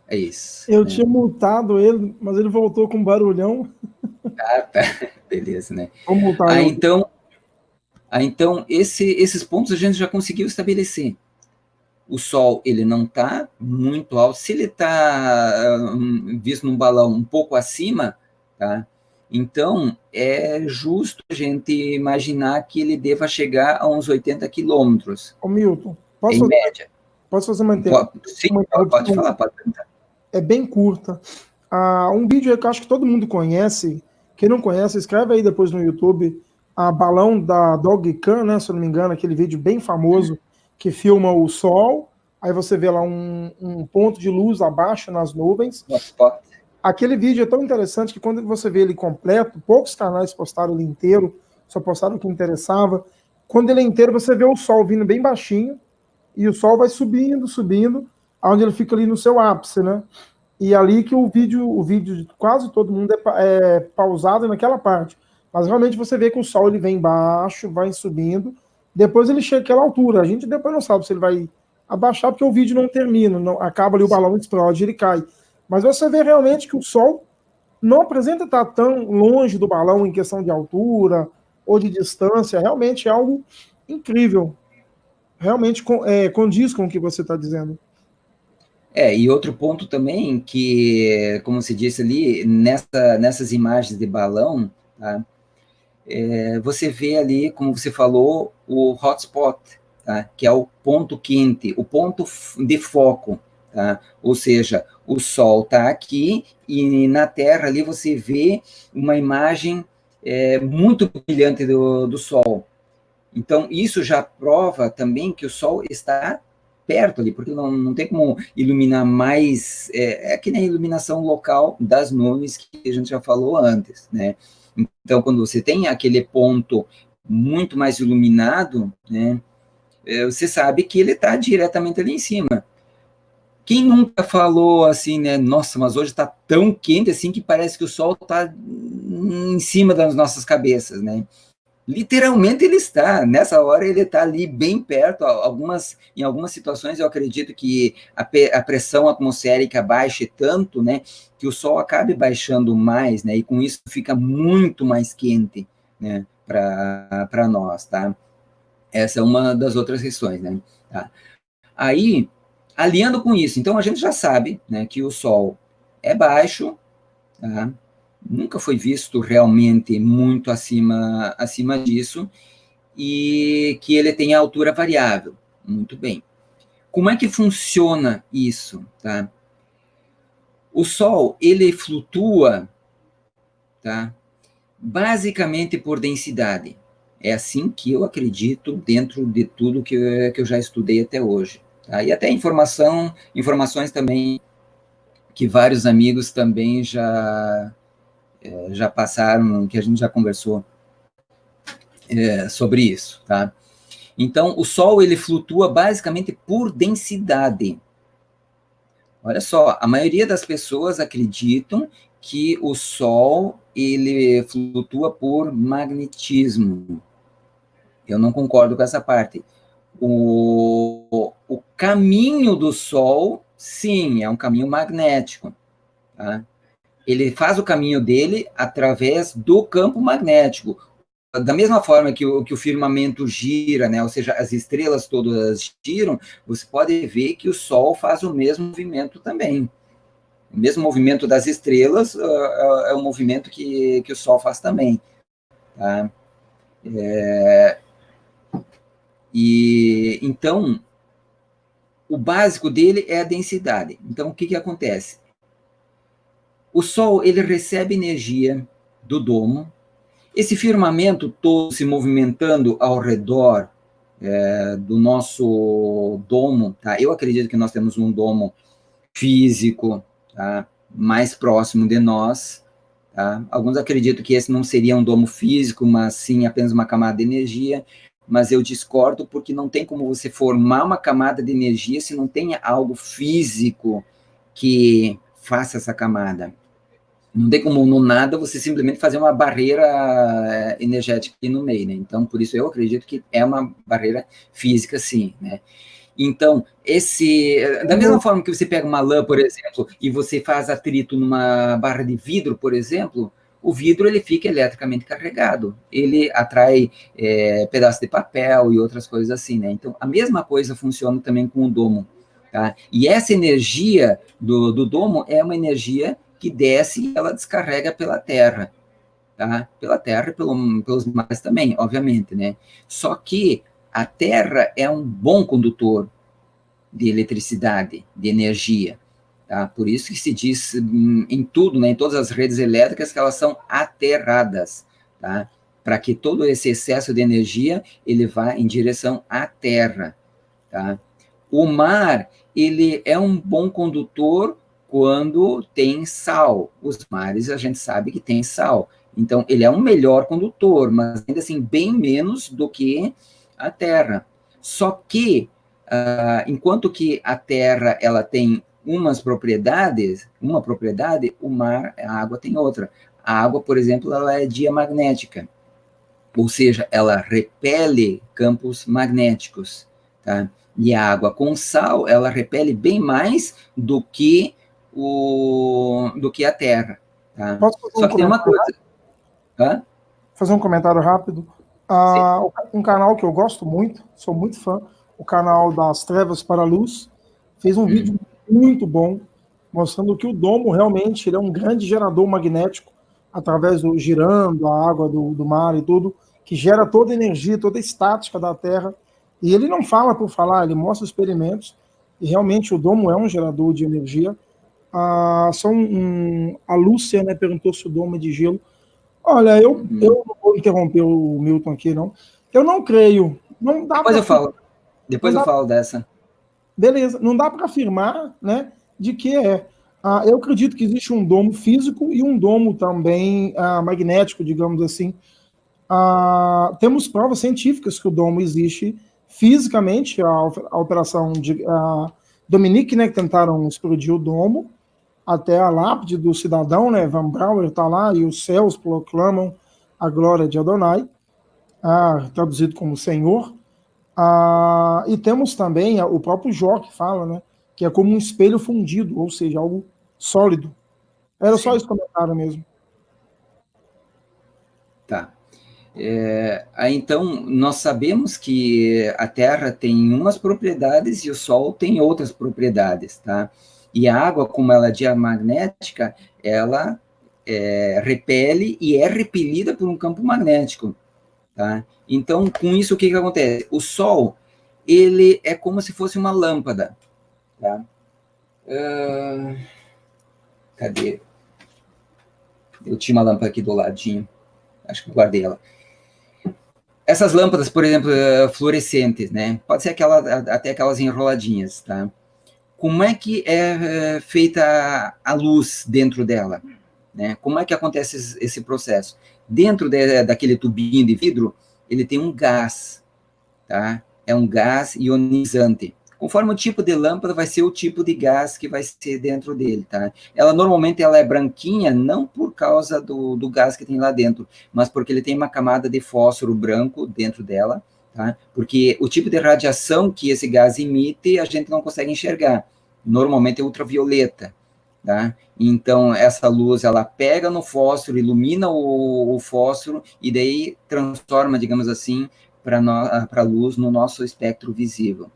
É isso. Eu tinha multado ele, mas ele voltou com um barulhão. Ah, tá. Beleza, né? Vamos multar ele. Então esses pontos a gente já conseguiu estabelecer. O Sol, ele não está muito alto. Se ele está visto num balão um pouco acima, tá? Então, é justo a gente imaginar que ele deva chegar a uns 80 quilômetros. Ô, Milton, em média. Posso fazer uma Sim, pode falar, pode perguntar. É bem curta. Um vídeo que eu acho que todo mundo conhece. Quem não conhece, escreve aí depois no YouTube. A balão da Dogecoin, né? Se eu não me engano, aquele vídeo bem famoso que filma o Sol. Aí você vê lá um ponto de luz abaixo nas nuvens. Aquele vídeo é tão interessante que quando você vê ele completo, poucos canais postaram ele inteiro, só postaram o que interessava. Quando ele é inteiro, você vê o Sol vindo bem baixinho, e o Sol vai subindo, aonde ele fica ali no seu ápice, né? E ali que o vídeo de quase todo mundo é pausado naquela parte. Mas realmente você vê que o Sol ele vem baixo, vai subindo, depois ele chega àquela altura. A gente depois não sabe se ele vai abaixar, porque o vídeo não termina, não, acaba ali, o balão explode, ele cai. Mas você vê realmente que o Sol não apresenta estar tão longe do balão em questão de altura ou de distância. Realmente é algo incrível. Realmente condiz com o que você está dizendo. E outro ponto também que, como se disse ali, nessas imagens de balão, tá? Você vê ali, como você falou, o hotspot, tá? Que é o ponto quente, o ponto de foco, tá? Ou seja, o Sol está aqui e na Terra ali você vê uma imagem muito brilhante do Sol. Então, isso já prova também que o Sol está perto ali, porque não tem como iluminar mais, que nem a iluminação local das nuvens que a gente já falou antes, né? Então, quando você tem aquele ponto muito mais iluminado, né, você sabe que ele está diretamente ali em cima. Quem nunca falou assim, né, nossa, mas hoje está tão quente assim que parece que o Sol está em cima das nossas cabeças, né? Literalmente ele está, nessa hora ele está ali bem perto, em algumas situações eu acredito que a pressão atmosférica baixe tanto, né, que o Sol acabe baixando mais, né, e com isso fica muito mais quente, né, para nós, tá? Essa é uma das outras questões, né? Tá? Aí, aliando com isso, então a gente já sabe, né, que o Sol é baixo, tá? Nunca foi visto realmente muito acima disso, e que ele tem a altura variável. Muito bem. Como é que funciona isso? Tá? O Sol, ele flutua, tá? Basicamente por densidade. É assim que eu acredito dentro de tudo que eu já estudei até hoje. Tá? E até informações também que vários amigos também já passaram, que a gente já conversou sobre isso, tá? Então, o Sol, ele flutua basicamente por densidade. Olha só, a maioria das pessoas acreditam que o Sol, ele flutua por magnetismo. Eu não concordo com essa parte. O caminho do Sol, sim, é um caminho magnético, tá? Ele faz o caminho dele através do campo magnético. Da mesma forma que o firmamento gira, né, ou seja, as estrelas todas giram, você pode ver que o Sol faz o mesmo movimento também. O mesmo movimento das estrelas é o movimento que o Sol faz também. Tá? E então, o básico dele é a densidade. Então, o que acontece? O Sol, ele recebe energia do domo. Esse firmamento todo se movimentando ao redor do nosso domo, tá? Eu acredito que nós temos um domo físico, tá? Mais próximo de nós, tá? Alguns acreditam que esse não seria um domo físico, mas sim apenas uma camada de energia, mas eu discordo porque não tem como você formar uma camada de energia se não tem algo físico que faça essa camada. Não tem como, no nada, você simplesmente fazer uma barreira energética aqui no meio, né? Então, por isso eu acredito que é uma barreira física, sim, né? Então, da mesma forma que você pega uma lã, por exemplo, e você faz atrito numa barra de vidro, por exemplo, o vidro, ele fica eletricamente carregado. Ele atrai pedaços de papel e outras coisas assim, né? Então, a mesma coisa funciona também com o domo, tá? E essa energia do domo é uma energia que desce e ela descarrega pela Terra, tá? Pela Terra e pelos mares também, obviamente, né? Só que a Terra é um bom condutor de eletricidade, de energia, tá? Por isso que se diz em tudo, né, em todas as redes elétricas, que elas são aterradas, tá? Para que todo esse excesso de energia ele vá em direção à Terra, tá? O mar, ele é um bom condutor quando tem sal. Os mares, a gente sabe que tem sal. Então, ele é um melhor condutor, mas ainda assim, bem menos do que a Terra. Só que, enquanto que a Terra, ela tem uma propriedade, o mar, a água tem outra. A água, por exemplo, ela é diamagnética. Ou seja, ela repele campos magnéticos, tá? E a água com sal, ela repele bem mais do que a terra, tá? Posso fazer Só que tem uma coisa... Hã? Fazer um comentário rápido. Um canal que eu gosto muito, sou muito fã, o canal das Trevas para a Luz, fez um vídeo muito bom, mostrando que o domo realmente ele é um grande gerador magnético, através do girando, a água do mar e tudo, que gera toda a energia, toda a estática da Terra. E ele não fala por falar, ele mostra experimentos, e realmente o domo é um gerador de energia. A Lúcia, né, perguntou se o domo é de gelo. Olha, eu não vou interromper o Milton aqui, não. Eu não creio. Não dá Depois para eu falo. não Depois eu dá, falo dessa. beleza, não dá para afirmar, né, de que é. Eu acredito que existe um domo físico e um domo também magnético, digamos assim. Temos provas científicas que o domo existe fisicamente. A operação de Dominique, né, que tentaram explodir o domo, até a lápide do cidadão, né, Van Brouwer está lá, e os céus proclamam a glória de Adonai, traduzido como Senhor. E temos também o próprio Jó que fala, né, que é como um espelho fundido, ou seja, algo sólido. Era só Sim. esse comentário mesmo. Tá. Aí, então, nós sabemos que a Terra tem umas propriedades e o Sol tem outras propriedades, tá? E a água, como ela é diamagnética, ela repele e é repelida por um campo magnético, tá? Então, com isso, o que acontece? O Sol, ele é como se fosse uma lâmpada, tá? Cadê? Eu tinha uma lâmpada aqui do ladinho, acho que eu guardei ela. Essas lâmpadas, por exemplo, fluorescentes, né? Pode ser até aquelas enroladinhas, tá? Como é que é feita a luz dentro dela, né? Como é que acontece esse processo? Dentro daquele tubinho de vidro, ele tem um gás, tá? É um gás ionizante. Conforme o tipo de lâmpada, vai ser o tipo de gás que vai ser dentro dele, tá? Normalmente, ela é branquinha, não por causa do gás que tem lá dentro, mas porque ele tem uma camada de fósforo branco dentro dela, tá? Porque o tipo de radiação que esse gás emite, a gente não consegue enxergar. Normalmente é ultravioleta, tá? Então, essa luz, ela pega no fósforo, ilumina o fósforo, e daí transforma, digamos assim, para a luz no nosso espectro visível.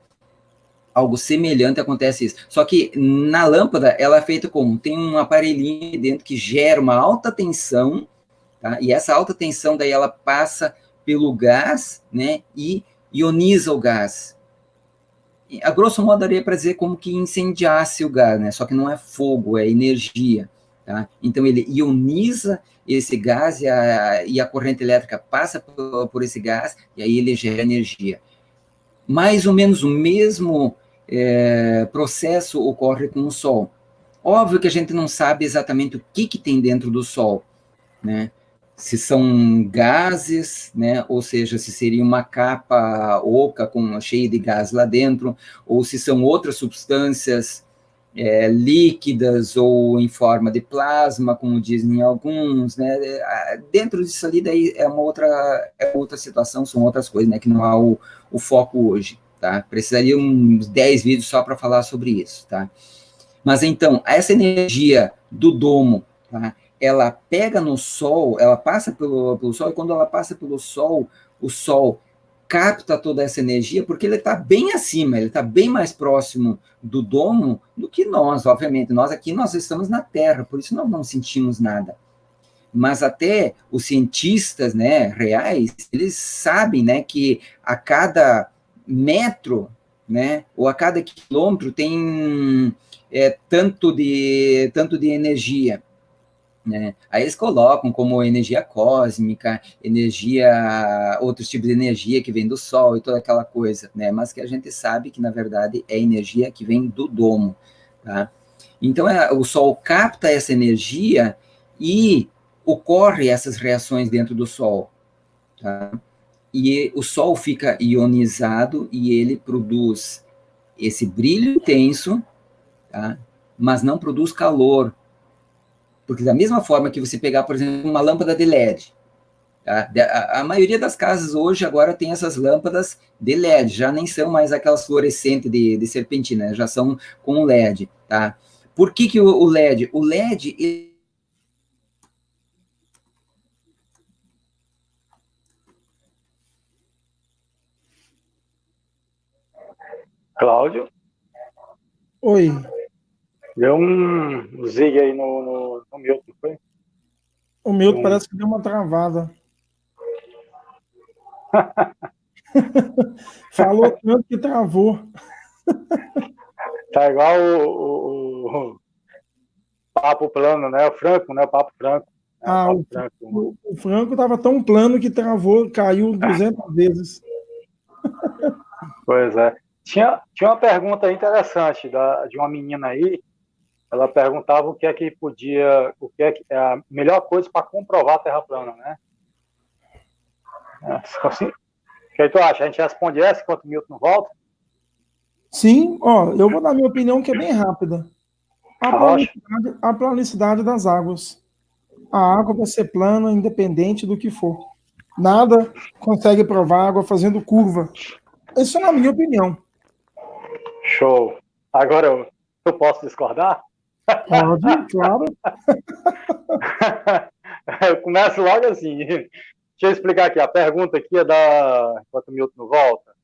Algo semelhante acontece isso. Só que na lâmpada, ela é feita como? Tem um aparelhinho dentro que gera uma alta tensão, tá? E essa alta tensão daí ela passa pelo gás, né? E ioniza o gás. A grosso modo, daria para dizer como que incendiasse o gás, né? Só que não é fogo, é energia, tá? Então ele ioniza esse gás e a corrente elétrica passa por esse gás e aí ele gera energia. Mais ou menos o mesmo processo ocorre com o Sol. Óbvio que a gente não sabe exatamente o que tem dentro do Sol, né? Se são gases, né? Ou seja, se seria uma capa oca cheia de gás lá dentro, ou se são outras substâncias líquidas ou em forma de plasma, como dizem alguns, né? Dentro disso ali daí é outra situação, são outras coisas, né? Que não há o foco hoje, tá? Precisaria uns 10 vídeos só para falar sobre isso, tá? Mas então, essa energia do domo, tá? Ela pega no Sol, ela passa pelo Sol, e quando ela passa pelo Sol, o Sol capta toda essa energia, porque ele está bem acima, ele está bem mais próximo do domo do que nós, obviamente. Nós aqui, nós estamos na Terra, por isso nós não sentimos nada. Mas até os cientistas, né, reais, eles sabem, né, que a cada metro, né, ou a cada quilômetro tem tanto de energia, né? Aí eles colocam como energia cósmica, outros tipos de energia que vem do Sol e toda aquela coisa, né? Mas que a gente sabe que, na verdade, é energia que vem do domo, tá? Então, o Sol capta essa energia e ocorre essas reações dentro do Sol, tá? E o Sol fica ionizado e ele produz esse brilho intenso, tá? Mas não produz calor, porque da mesma forma que você pegar, por exemplo, uma lâmpada de LED, tá? A maioria das casas hoje agora tem essas lâmpadas de LED, já nem são mais aquelas fluorescentes de serpentina, né? Já são com LED, tá? Por que o LED? O LED... Cláudio? Oi. Deu um zig aí no Milton, não foi? O Milton parece que deu uma travada. Falou tanto que travou. Tá igual o Papo Plano, né? O Franco, né? O Papo Franco. O Franco estava tão plano que travou, caiu 200 vezes. Pois é. Tinha uma pergunta interessante de uma menina aí. Ela perguntava o que é que é a melhor coisa para comprovar a Terra plana, né? Assim, o que tu acha? A gente responde essa enquanto o Milton volta? Sim, eu vou dar minha opinião que é bem rápida. A planicidade das águas. A água vai ser plana, independente do que for. Nada consegue provar a água fazendo curva. Isso é na minha opinião. Show. Agora eu posso discordar? Pode, claro. Eu começo logo assim. Deixa eu explicar aqui. A pergunta aqui é enquanto o Milton não volta.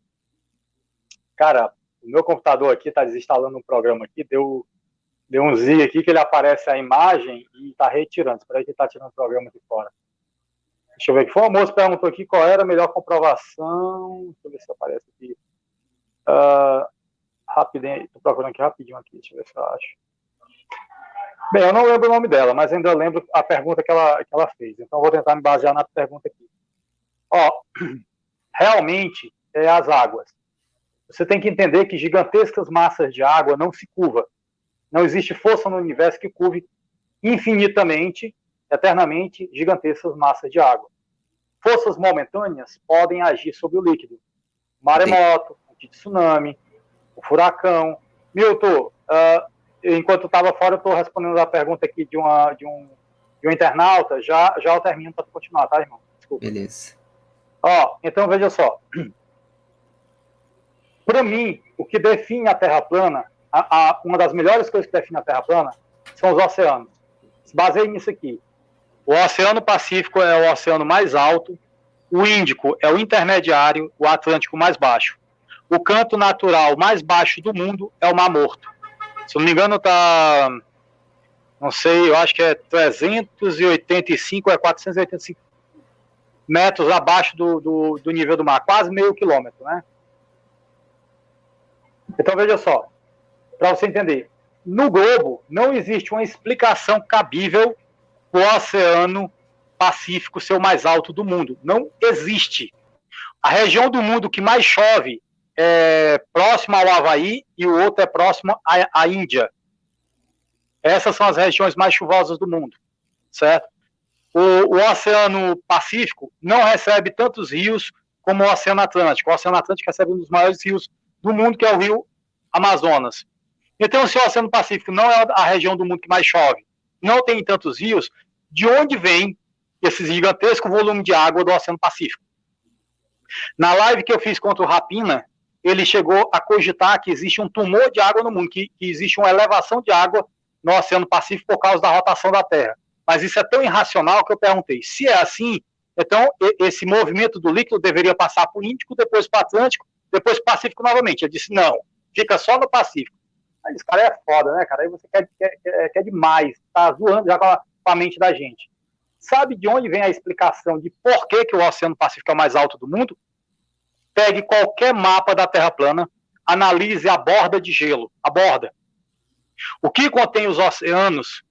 Cara, o meu computador aqui está desinstalando um programa aqui, deu um Z aqui que ele aparece a imagem e está retirando. Espera aí que ele está tirando o programa aqui fora. Deixa eu ver o que foi. O moço perguntou aqui qual era a melhor comprovação. Deixa eu ver se aparece aqui. Rapidinho, estou procurando aqui rapidinho aqui. Deixa eu ver se eu acho. Bem, eu não lembro o nome dela, mas ainda lembro a pergunta que ela fez. Então, vou tentar me basear na pergunta aqui. Realmente, é as águas. Você tem que entender que gigantescas massas de água não se curvam. Não existe força no universo que curve infinitamente, eternamente, gigantescas massas de água. Forças momentâneas podem agir sobre o líquido. Maremoto, de tsunami, o furacão. Milton, enquanto eu estava fora, eu estou respondendo a pergunta aqui de um internauta. Já eu termino para continuar, tá, irmão? Desculpa. Beleza. Então, veja só. Para mim, o que define a Terra plana, uma das melhores coisas que define a Terra plana são os oceanos. Se baseie nisso aqui. O Oceano Pacífico é o oceano mais alto, o Índico é o intermediário, o Atlântico mais baixo. O canto natural mais baixo do mundo é o Mar Morto. Se não me engano, está, não sei, eu acho que é 385 ou é 485 metros abaixo do nível do mar, quase meio quilômetro, né? Então, veja só, para você entender, no globo não existe uma explicação cabível para o Oceano Pacífico ser o mais alto do mundo. Não existe. A região do mundo que mais chove é próxima ao Havaí e o outro é próximo à Índia. Essas são as regiões mais chuvosas do mundo, certo? O Oceano Pacífico não recebe tantos rios como o Oceano Atlântico. O Oceano Atlântico recebe um dos maiores rios do mundo, que é o rio Amazonas. Então, se o Oceano Pacífico não é a região do mundo que mais chove, não tem tantos rios, de onde vem esse gigantesco volume de água do Oceano Pacífico? Na live que eu fiz contra o Rapina, ele chegou a cogitar que existe um tumor de água no mundo, que existe uma elevação de água no Oceano Pacífico por causa da rotação da Terra. Mas isso é tão irracional que eu perguntei, se é assim, então esse movimento do líquido deveria passar para o Índico, depois para o Atlântico, depois para o Pacífico novamente. Eu disse, não, fica só no Pacífico. Aí esse cara é foda, né, cara? Aí você quer demais, tá zoando já com a mente da gente. Sabe de onde vem a explicação de por que o Oceano Pacífico é o mais alto do mundo? Pegue qualquer mapa da Terra plana, analise a borda de gelo, a borda. O que contém os oceanos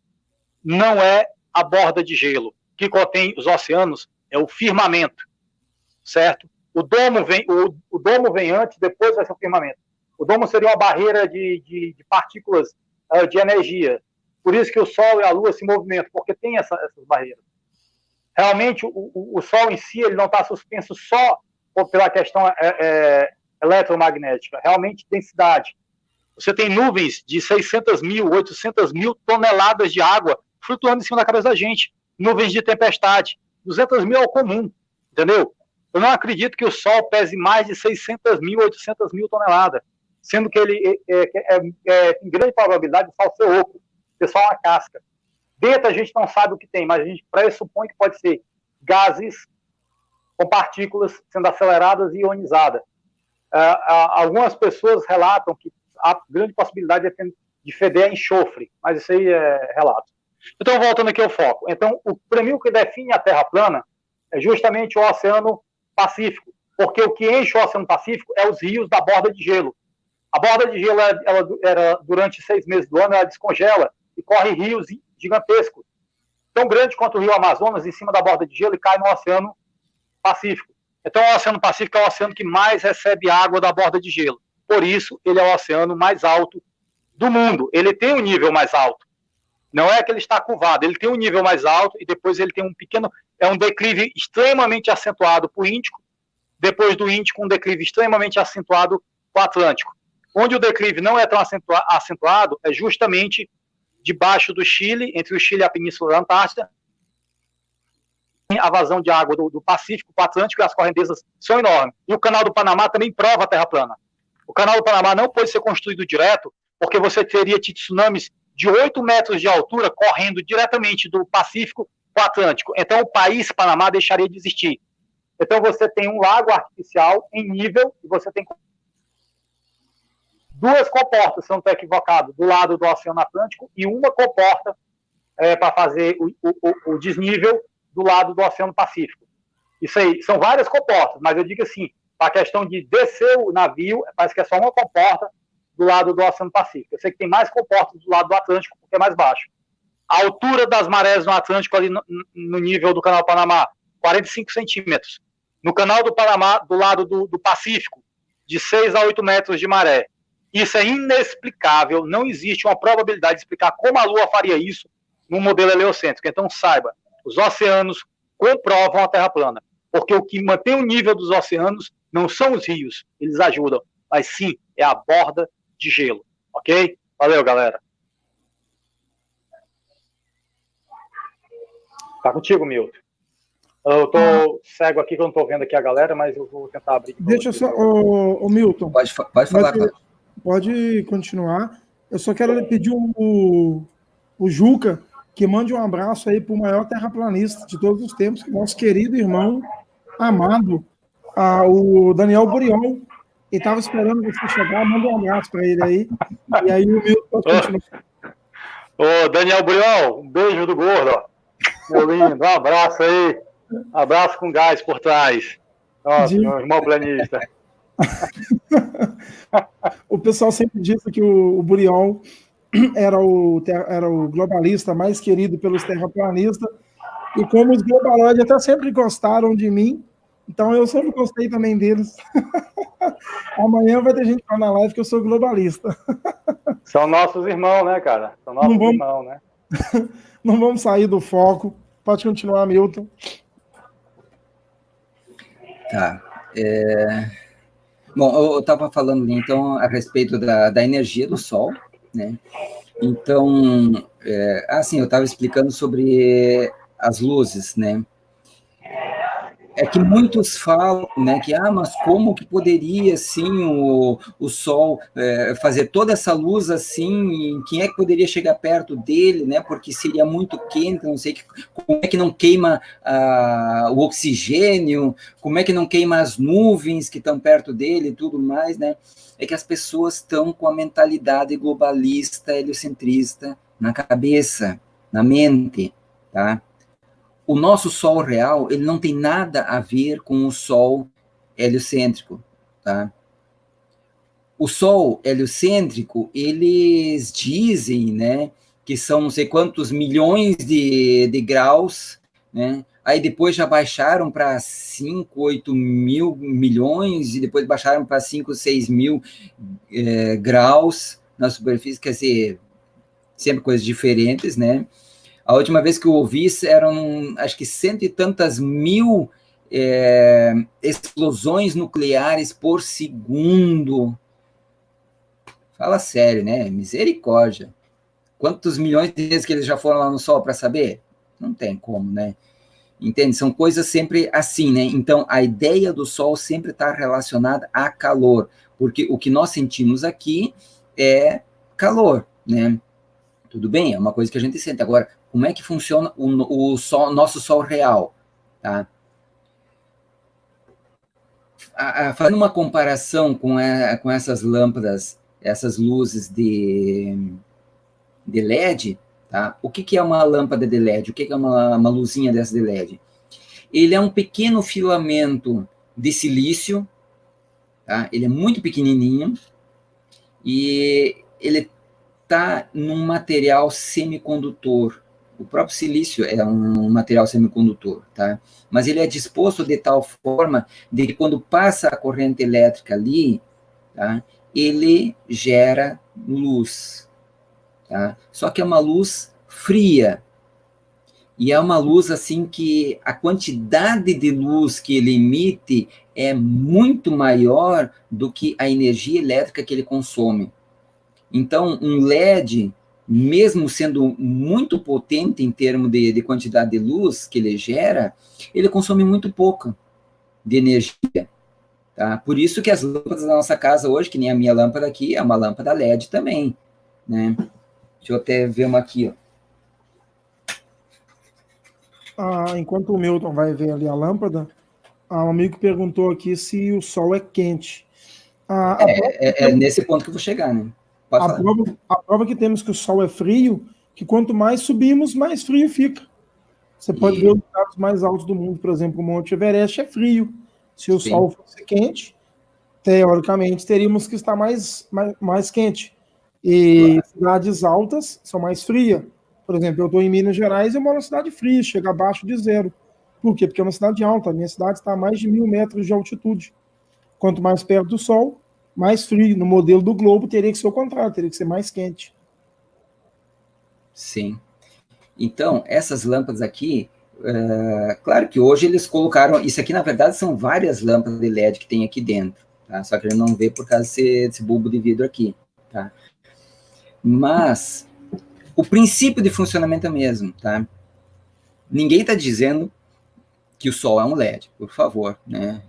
não é a borda de gelo. O que contém os oceanos é o firmamento, certo? O domo vem antes, depois vai ser o firmamento. O domo seria uma barreira de partículas de energia. Por isso que o Sol e a Lua se movimentam, porque tem essas barreiras. Realmente, o Sol em si ele não está suspenso só pela questão eletromagnética. Realmente, densidade. Você tem nuvens de 600 mil, 800 mil toneladas de água flutuando em cima da cabeça da gente. Nuvens de tempestade. 200 mil é o comum, entendeu? Eu não acredito que o Sol pese mais de 600 mil, 800 mil toneladas, sendo que ele tem grande probabilidade de Sol ser oco, ser só uma casca. Dentro a gente não sabe o que tem, mas a gente pressupõe que pode ser gases com partículas sendo aceleradas e ionizadas. Algumas pessoas relatam que há grande possibilidade de de feder a enxofre, mas isso aí é relato. Então, voltando aqui ao foco. Então, para mim, o que define a Terra plana é justamente o Oceano Pacífico, porque o que enche o Oceano Pacífico é os rios da borda de gelo. A borda de gelo, ela durante 6 meses do ano, ela descongela e corre rios gigantescos, tão grande quanto o rio Amazonas, em cima da borda de gelo, e cai no Oceano Pacífico. Então, o Oceano Pacífico é o oceano que mais recebe água da borda de gelo. Por isso, ele é o oceano mais alto do mundo. Ele tem um nível mais alto. Não é que ele está curvado, ele tem um nível mais alto e depois ele tem um pequeno... É um declive extremamente acentuado para o Índico, depois do Índico, um declive extremamente acentuado para o Atlântico. Onde o declive não é tão acentuado é justamente debaixo do Chile, entre o Chile e a Península da Antártida, a vazão de água do Pacífico para o Atlântico, e as correntezas são enormes. E o Canal do Panamá também prova a Terra plana. O Canal do Panamá não pode ser construído direto, porque você teria tsunamis de 8 metros de altura correndo diretamente do Pacífico para o Atlântico. Então, o país Panamá deixaria de existir. Então, você tem um lago artificial em nível, e você tem 2 comportas, se não estou equivocado, do lado do Oceano Atlântico, e uma comporta para fazer o desnível do lado do Oceano Pacífico. Isso aí, são várias comportas, mas eu digo assim, a questão de descer o navio, parece que é só uma comporta do lado do Oceano Pacífico. Eu sei que tem mais comportas do lado do Atlântico, porque é mais baixo. A altura das marés no Atlântico, ali no nível do Canal do Panamá, 45 centímetros. No Canal do Panamá, do lado do Pacífico, de 6 a 8 metros de maré. Isso é inexplicável, não existe uma probabilidade de explicar como a Lua faria isso num modelo heliocêntrico. Então, saiba, os oceanos comprovam a Terra plana, porque o que mantém o nível dos oceanos não são os rios, eles ajudam, mas sim, é a borda de gelo, ok? Valeu, galera. Tá contigo, Milton. Eu tô cego aqui, que eu não tô vendo aqui a galera, mas eu vou tentar abrir. Deixa só, o Milton. Pode falar, pode continuar. Eu só quero pedir o Juca que mande um abraço aí para o maior terraplanista de todos os tempos, nosso querido irmão amado, o Daniel Buriol. Ele estava esperando você chegar, manda um abraço para ele aí. E aí o Milton pode continuar. Ô, Daniel Buriol, um beijo do gordo, ó. Meu lindo, um abraço aí. Abraço com gás por trás. Nossa, meu irmão planista. O pessoal sempre disse que o Buriol era o globalista mais querido pelos terraplanistas, e como os globaloides até sempre gostaram de mim, então eu sempre gostei também deles. Amanhã vai ter gente falando na live que eu sou globalista. São nossos irmãos, né, cara? São nossos irmãos, né? Não vamos sair do foco. Pode continuar, Milton. Tá. Bom, eu estava falando, então, a respeito da energia do Sol, né? Então, assim, eu estava explicando sobre as luzes, né? É que muitos falam, né, que, mas como que poderia, assim, o Sol fazer toda essa luz, assim, quem é que poderia chegar perto dele, né, porque seria muito quente, não sei, como é que não queima o oxigênio, como é que não queima as nuvens que estão perto dele e tudo mais, né, é que as pessoas estão com a mentalidade globalista, heliocentrista na cabeça, na mente, tá? O nosso Sol real, ele não tem nada a ver com o Sol heliocêntrico, tá? O Sol heliocêntrico, eles dizem, né, que são não sei quantos milhões de graus, né? Aí depois já baixaram para 5, 8 mil milhões, e depois baixaram para 5, 6 mil graus na superfície, quer dizer, sempre coisas diferentes, né? A última vez que eu ouvi eram, acho que 100 e tantas mil explosões nucleares por segundo. Fala sério, né? Misericórdia. Quantos milhões de vezes que eles já foram lá no Sol para saber? Não tem como, né? Entende? São coisas sempre assim, né? Então, a ideia do Sol sempre está relacionada a calor, porque o que nós sentimos aqui é calor, né? Tudo bem, é uma coisa que a gente sente. Agora, como é que funciona o sol, nosso Sol real? Tá? Fazendo uma comparação com essas lâmpadas, essas luzes de LED, tá? O que é uma lâmpada de LED? O que é uma luzinha dessa de LED? Ele é um pequeno filamento de silício, tá? Ele é muito pequenininho e ele está num material semicondutor. O próprio silício é um material semicondutor, tá? Mas ele é disposto de tal forma de que quando passa a corrente elétrica ali, tá? Ele gera luz, tá? Só que é uma luz fria. E é uma luz assim que a quantidade de luz que ele emite é muito maior do que a energia elétrica que ele consome. Então, um LED, mesmo sendo muito potente em termos de quantidade de luz que ele gera, ele consome muito pouco de energia. Tá? Por isso que as lâmpadas da nossa casa hoje, que nem a minha lâmpada aqui, é uma lâmpada LED também. Né? Deixa eu até ver uma aqui. Ó. Enquanto o Milton vai ver ali a lâmpada, um amigo perguntou aqui se o sol é quente. É nesse ponto que eu vou chegar, né? A prova que temos que o sol é frio, que quanto mais subimos, mais frio fica. Você pode ver os lugares mais altos do mundo, por exemplo, o Monte Everest é frio. Se o sol fosse quente, teoricamente teríamos que estar mais quente. E cidades altas são mais frias. Por exemplo, eu estou em Minas Gerais e eu moro numa cidade fria, chega abaixo de 0. Por quê? Porque é uma cidade alta. A minha cidade está a mais de 1.000 metros de altitude. Quanto mais perto do sol, mais frio. No modelo do globo, teria que ser o contrário, teria que ser mais quente. Sim. Então, essas lâmpadas aqui, claro que hoje eles colocaram... Isso aqui, na verdade, são várias lâmpadas de LED que tem aqui dentro. Tá? Só que ele não vê por causa desse bulbo de vidro aqui. Tá? Mas o princípio de funcionamento é o mesmo. Tá? Ninguém está dizendo que o sol é um LED, por favor, né?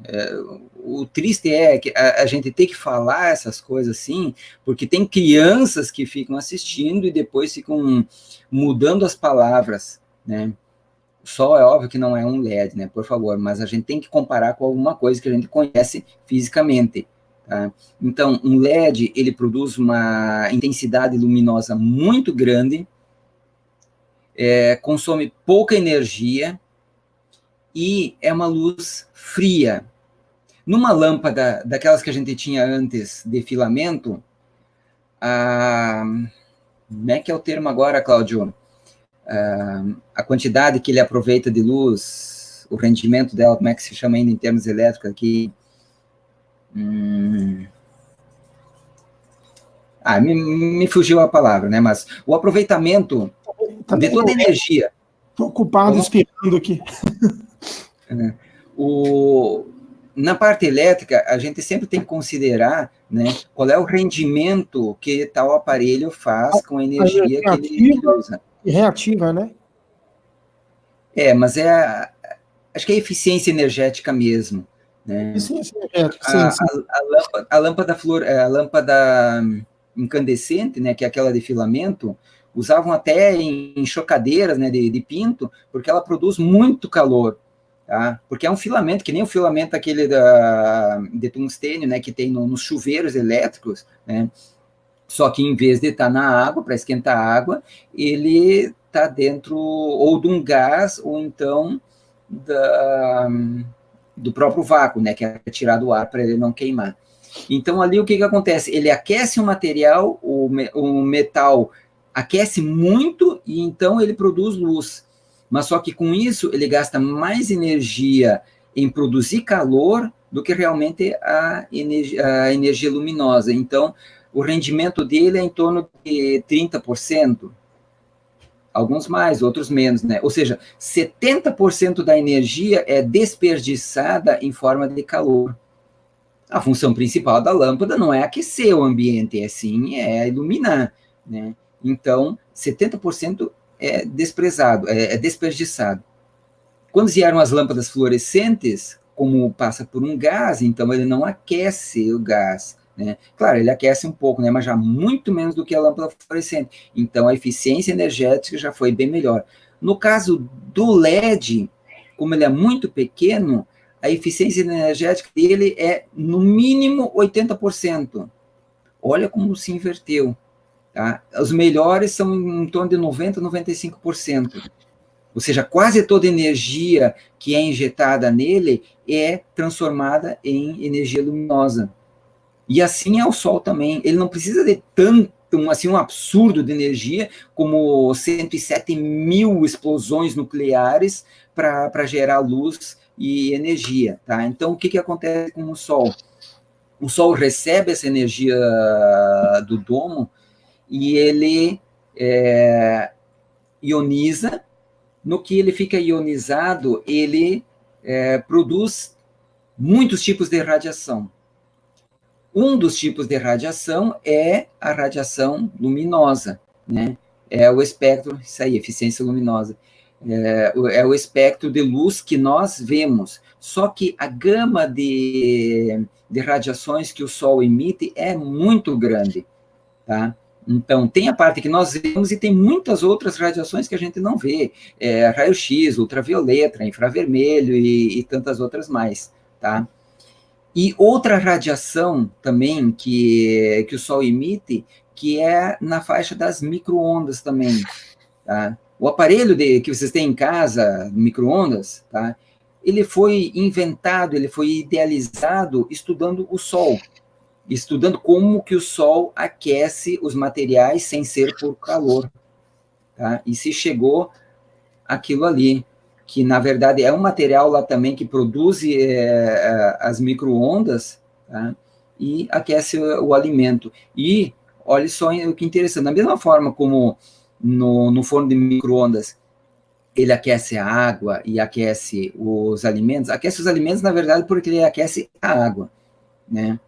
O triste é que a gente tem que falar essas coisas assim, porque tem crianças que ficam assistindo e depois ficam mudando as palavras, né? O sol é óbvio que não é um LED, né? Por favor, mas a gente tem que comparar com alguma coisa que a gente conhece fisicamente, tá? Então, um LED, ele produz uma intensidade luminosa muito grande, consome pouca energia, e é uma luz fria. Numa lâmpada daquelas que a gente tinha antes de filamento, como é que é o termo agora, Cláudio? A quantidade que ele aproveita de luz, o rendimento dela, como é que se chama ainda em termos elétricos aqui? Me fugiu a palavra, né? Mas o aproveitamento de toda a energia. Estou ocupado espirrando aqui. Na parte elétrica, a gente sempre tem que considerar, né, qual é o rendimento que tal aparelho faz com a energia que ele usa. Reativa, né? Mas acho que é eficiência energética mesmo. Né? Eficiência energética, sim. A lâmpada incandescente, né, que é aquela de filamento, usavam até em chocadeiras, né, de pinto, porque ela produz muito calor. Tá? Porque é um filamento, que nem o filamento aquele de tungstênio, né, que tem nos chuveiros elétricos, né? Só que em vez de estar na água, para esquentar a água, ele está dentro ou de um gás, ou então do próprio vácuo, né, que é tirado o ar para ele não queimar. Então, ali o que acontece? Ele aquece o material, o metal aquece muito, e então ele produz luz. Mas só que com isso ele gasta mais energia em produzir calor do que realmente a energia luminosa. Então, o rendimento dele é em torno de 30%. Alguns mais, outros menos, né? Ou seja, 70% da energia é desperdiçada em forma de calor. A função principal da lâmpada não é aquecer o ambiente, é iluminar, né? Então, 70% é desprezado, é desperdiçado. Quando vieram as lâmpadas fluorescentes, como passa por um gás, então ele não aquece o gás, né? Claro, ele aquece um pouco, né? Mas já muito menos do que a lâmpada fluorescente. Então a eficiência energética já foi bem melhor. No caso do LED, como ele é muito pequeno, a eficiência energética dele é no mínimo 80%. Olha como se inverteu. tá? Os melhores são em torno de 90%, 95%. Ou seja, quase toda energia que é injetada nele é transformada em energia luminosa. E assim é o Sol também. Ele não precisa de tanto, assim, um absurdo de energia, como 107 mil explosões nucleares para gerar luz e energia. Tá? Então, o que acontece com o Sol? O Sol recebe essa energia do domo e ele ioniza. No que ele fica ionizado, ele produz muitos tipos de radiação. Um dos tipos de radiação é a radiação luminosa, né? É o espectro, isso aí, eficiência luminosa. É o espectro de luz que nós vemos. Só que a gama de radiações que o Sol emite é muito grande, tá? Então, tem a parte que nós vemos e tem muitas outras radiações que a gente não vê. Raio-X, ultravioleta, infravermelho e tantas outras mais, tá? E outra radiação também que o Sol emite, que é na faixa das micro-ondas também, tá? O aparelho que vocês têm em casa, micro-ondas, tá? Ele foi inventado, ele foi idealizado estudando o Sol, estudando como que o Sol aquece os materiais sem ser por calor, tá? E se chegou aquilo ali, que na verdade é um material lá também que produz as micro-ondas, tá? E aquece o alimento. E olha só o que interessante, da mesma forma como no forno de micro-ondas ele aquece a água e aquece os alimentos, na verdade, porque ele aquece a água, né?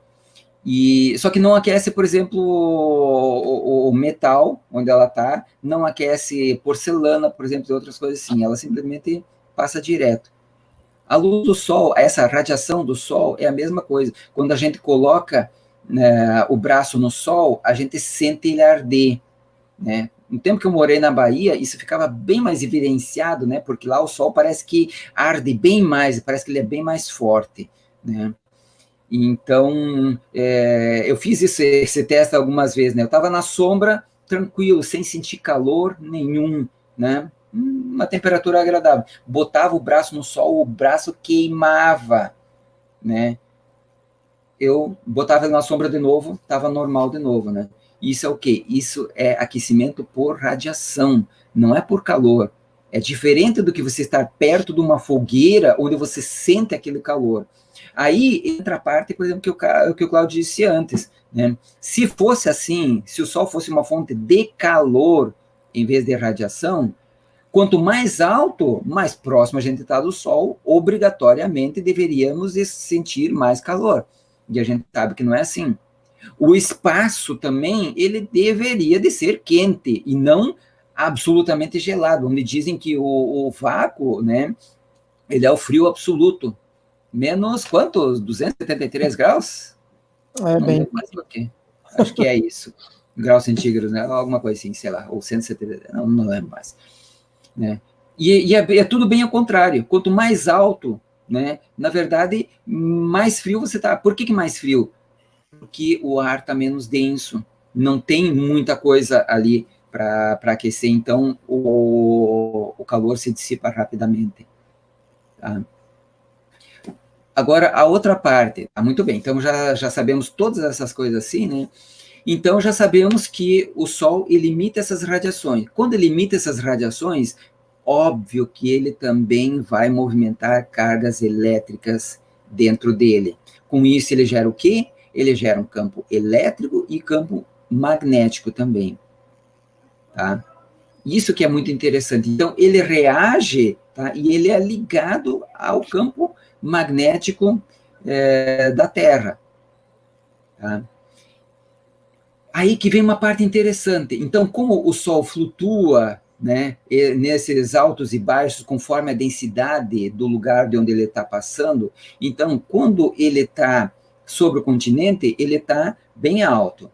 Só que não aquece, por exemplo, o metal, onde ela está, não aquece porcelana, por exemplo, e outras coisas assim, ela simplesmente passa direto. A luz do Sol, essa radiação do Sol é a mesma coisa. Quando a gente coloca, né, o braço no Sol, a gente sente ele arder, né? No tempo que eu morei na Bahia, isso ficava bem mais evidenciado, né? Porque lá o Sol parece que arde bem mais, parece que ele é bem mais forte, né? Então, eu fiz esse teste algumas vezes, né? Eu estava na sombra, tranquilo, sem sentir calor nenhum, né? Uma temperatura agradável. Botava o braço no Sol, o braço queimava, né? Eu botava ele na sombra de novo, estava normal de novo, né? Isso é o quê? Isso é aquecimento por radiação, não é por calor. É diferente do que você estar perto de uma fogueira, onde você sente aquele calor. Aí entra a parte, por exemplo, que o Cláudio disse antes, né? Se fosse assim, se o Sol fosse uma fonte de calor, em vez de radiação, quanto mais alto, mais próximo a gente está do Sol, obrigatoriamente deveríamos sentir mais calor. E a gente sabe que não é assim. O espaço também, ele deveria de ser quente, e não absolutamente gelado, onde dizem que o vácuo, né, ele é o frio absoluto. Menos quantos? 273 graus? Não bem. Mais do que. Acho que é isso. Graus centígrados, né? Alguma coisa assim, sei lá. Ou 170, não lembro mais. Né? E é tudo bem ao contrário. Quanto mais alto, né? Na verdade, mais frio você está. Por que mais frio? Porque o ar está menos denso. Não tem muita coisa ali para aquecer. Então, o calor se dissipa rapidamente. Tá? Agora, a outra parte, muito bem, então já sabemos todas essas coisas assim, né? Então, já sabemos que o Sol limita essas radiações. Quando ele limita essas radiações, óbvio que ele também vai movimentar cargas elétricas dentro dele. Com isso, ele gera o quê? Ele gera um campo elétrico e campo magnético também. Tá? Isso que é muito interessante. Então, ele reage, tá? E ele é ligado ao campo magnético da Terra. Tá? Aí que vem uma parte interessante. Então, como o Sol flutua, né, nesses altos e baixos, conforme a densidade do lugar de onde ele está passando, então, quando ele está sobre o continente, ele está bem alto.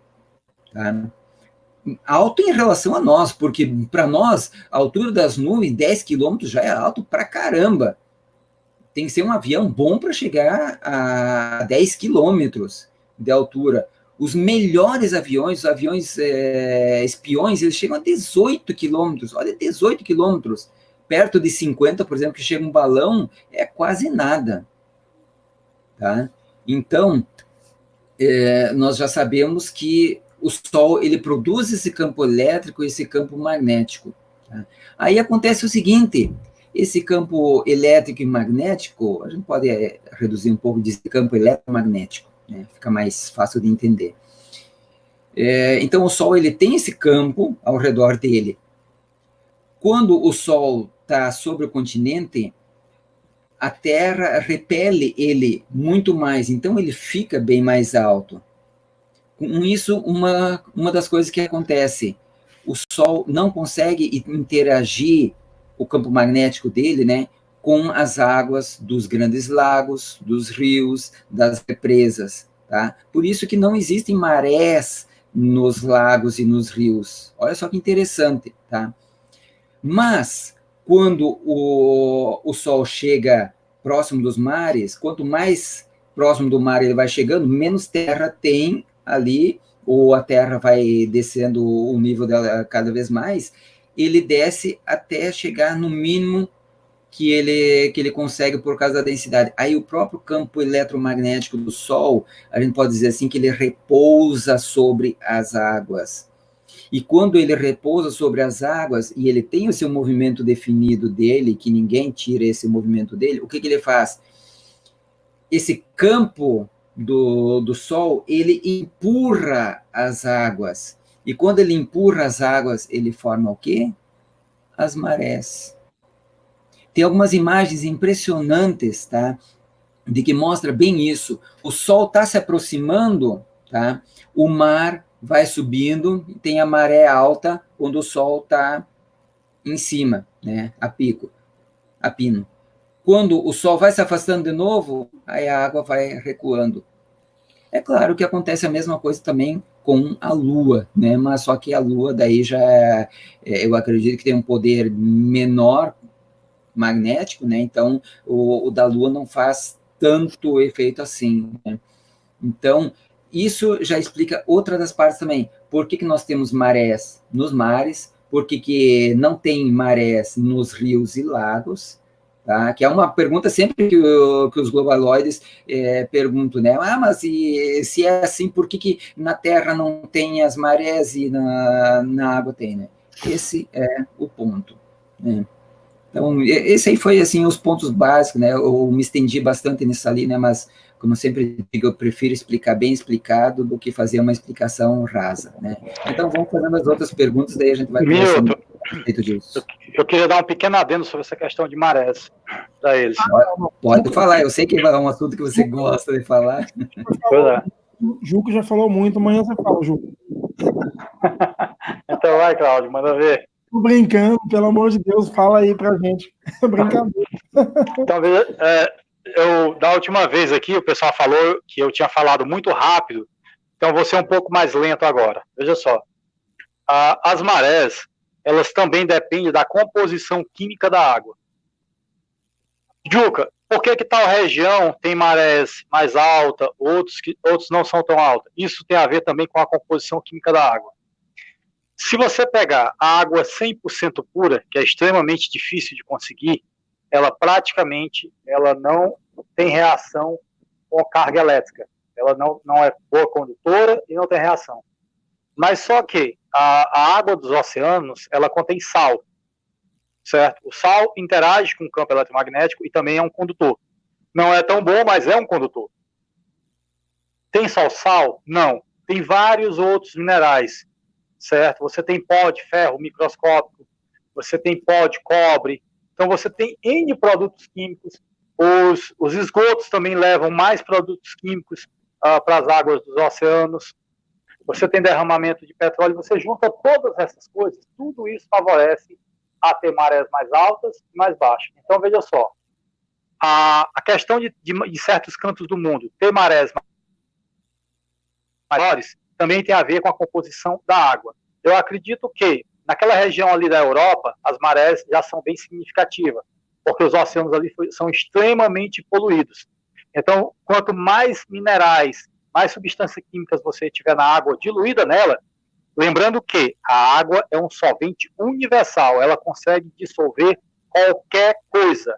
Tá? Alto em relação a nós, porque para nós, a altura das nuvens, 10 quilômetros já é alto pra caramba. Tem que ser um avião bom para chegar a 10 quilômetros de altura. Os melhores aviões, os aviões espiões, eles chegam a 18 quilômetros. Olha, 18 quilômetros. Perto de 50, por exemplo, que chega um balão, é quase nada. Tá? Então, nós já sabemos que o Sol ele produz esse campo elétrico, esse campo magnético. Tá? Aí acontece o seguinte, esse campo elétrico e magnético, a gente pode reduzir um pouco de campo eletromagnético, né? Fica mais fácil de entender. Então, o Sol ele tem esse campo ao redor dele. Quando o Sol está sobre o continente, a Terra repele ele muito mais, então ele fica bem mais alto. Com isso, uma das coisas que acontece, o Sol não consegue interagir, o campo magnético dele, né, com as águas dos grandes lagos, dos rios, das represas, tá? Por isso que não existem marés nos lagos e nos rios. Olha só que interessante, tá? Mas, quando o Sol chega próximo dos mares, quanto mais próximo do mar ele vai chegando, menos terra tem ali, ou a terra vai descendo o nível dela cada vez mais, ele desce até chegar no mínimo que ele consegue por causa da densidade. Aí o próprio campo eletromagnético do Sol, a gente pode dizer assim, que ele repousa sobre as águas. E quando ele repousa sobre as águas, e ele tem o seu movimento definido dele, que ninguém tira esse movimento dele, o que ele faz? Esse campo do Sol, ele empurra as águas. E quando ele empurra as águas, ele forma o quê? As marés. Tem algumas imagens impressionantes, tá? De que mostra bem isso. O Sol está se aproximando, tá? O mar vai subindo, tem a maré alta quando o Sol está em cima, né? A pino. Quando o Sol vai se afastando de novo, aí a água vai recuando. É claro que acontece a mesma coisa também com a Lua, né? Mas só que a Lua daí já, eu acredito que tem um poder menor magnético, né? Então o da Lua não faz tanto efeito assim, né? Então isso já explica outra das partes também. Por que nós temos marés nos mares? Por que não tem marés nos rios e lagos? Tá? Que é uma pergunta sempre que os globaloides perguntam, né? Mas se é assim, por que na Terra não tem as marés e na água tem, né? Esse é o ponto, né? Então, esse aí foi, assim, os pontos básicos, né? Eu me estendi bastante nisso ali, né? Mas, como eu sempre digo, eu prefiro explicar bem explicado do que fazer uma explicação rasa, né? Então, vamos fazendo as outras perguntas, daí a gente vai conversando a respeito disso. Eu queria dar um pequeno adendo sobre essa questão de marés para eles. Pode falar, eu sei que é um assunto que você gosta de falar. O Juco já falou muito, amanhã você fala, Juco. Então vai, Cláudio, manda ver. Tô brincando, pelo amor de Deus, fala aí pra gente. Brincadeira. Então, da última vez aqui, o pessoal falou que eu tinha falado muito rápido, então vou ser um pouco mais lento agora. Veja só. As marés, elas também dependem da composição química da água. Juca, por que tal região tem marés mais altas, outros não são tão altas? Isso tem a ver também com a composição química da água. Se você pegar a água 100% pura, que é extremamente difícil de conseguir, ela praticamente não tem reação com carga elétrica. Ela não é boa condutora e não tem reação. Mas só que a água dos oceanos, ela contém sal, certo? O sal interage com o campo eletromagnético e também é um condutor. Não é tão bom, mas é um condutor. Tem só sal? Não. Tem vários outros minerais, certo? Você tem pó de ferro microscópico, você tem pó de cobre, então você tem N produtos químicos, os esgotos também levam mais produtos químicos para as águas dos oceanos, você tem derramamento de petróleo, você junta todas essas coisas, tudo isso favorece a ter marés mais altas e mais baixas. Então veja só, a questão de certos cantos do mundo ter marés maiores também tem a ver com a composição da água. Eu acredito que naquela região ali da Europa, as marés já são bem significativas, porque os oceanos ali são extremamente poluídos. Então, quanto mais minerais, mais substâncias químicas você tiver na água diluída nela, lembrando que a água é um solvente universal, ela consegue dissolver qualquer coisa,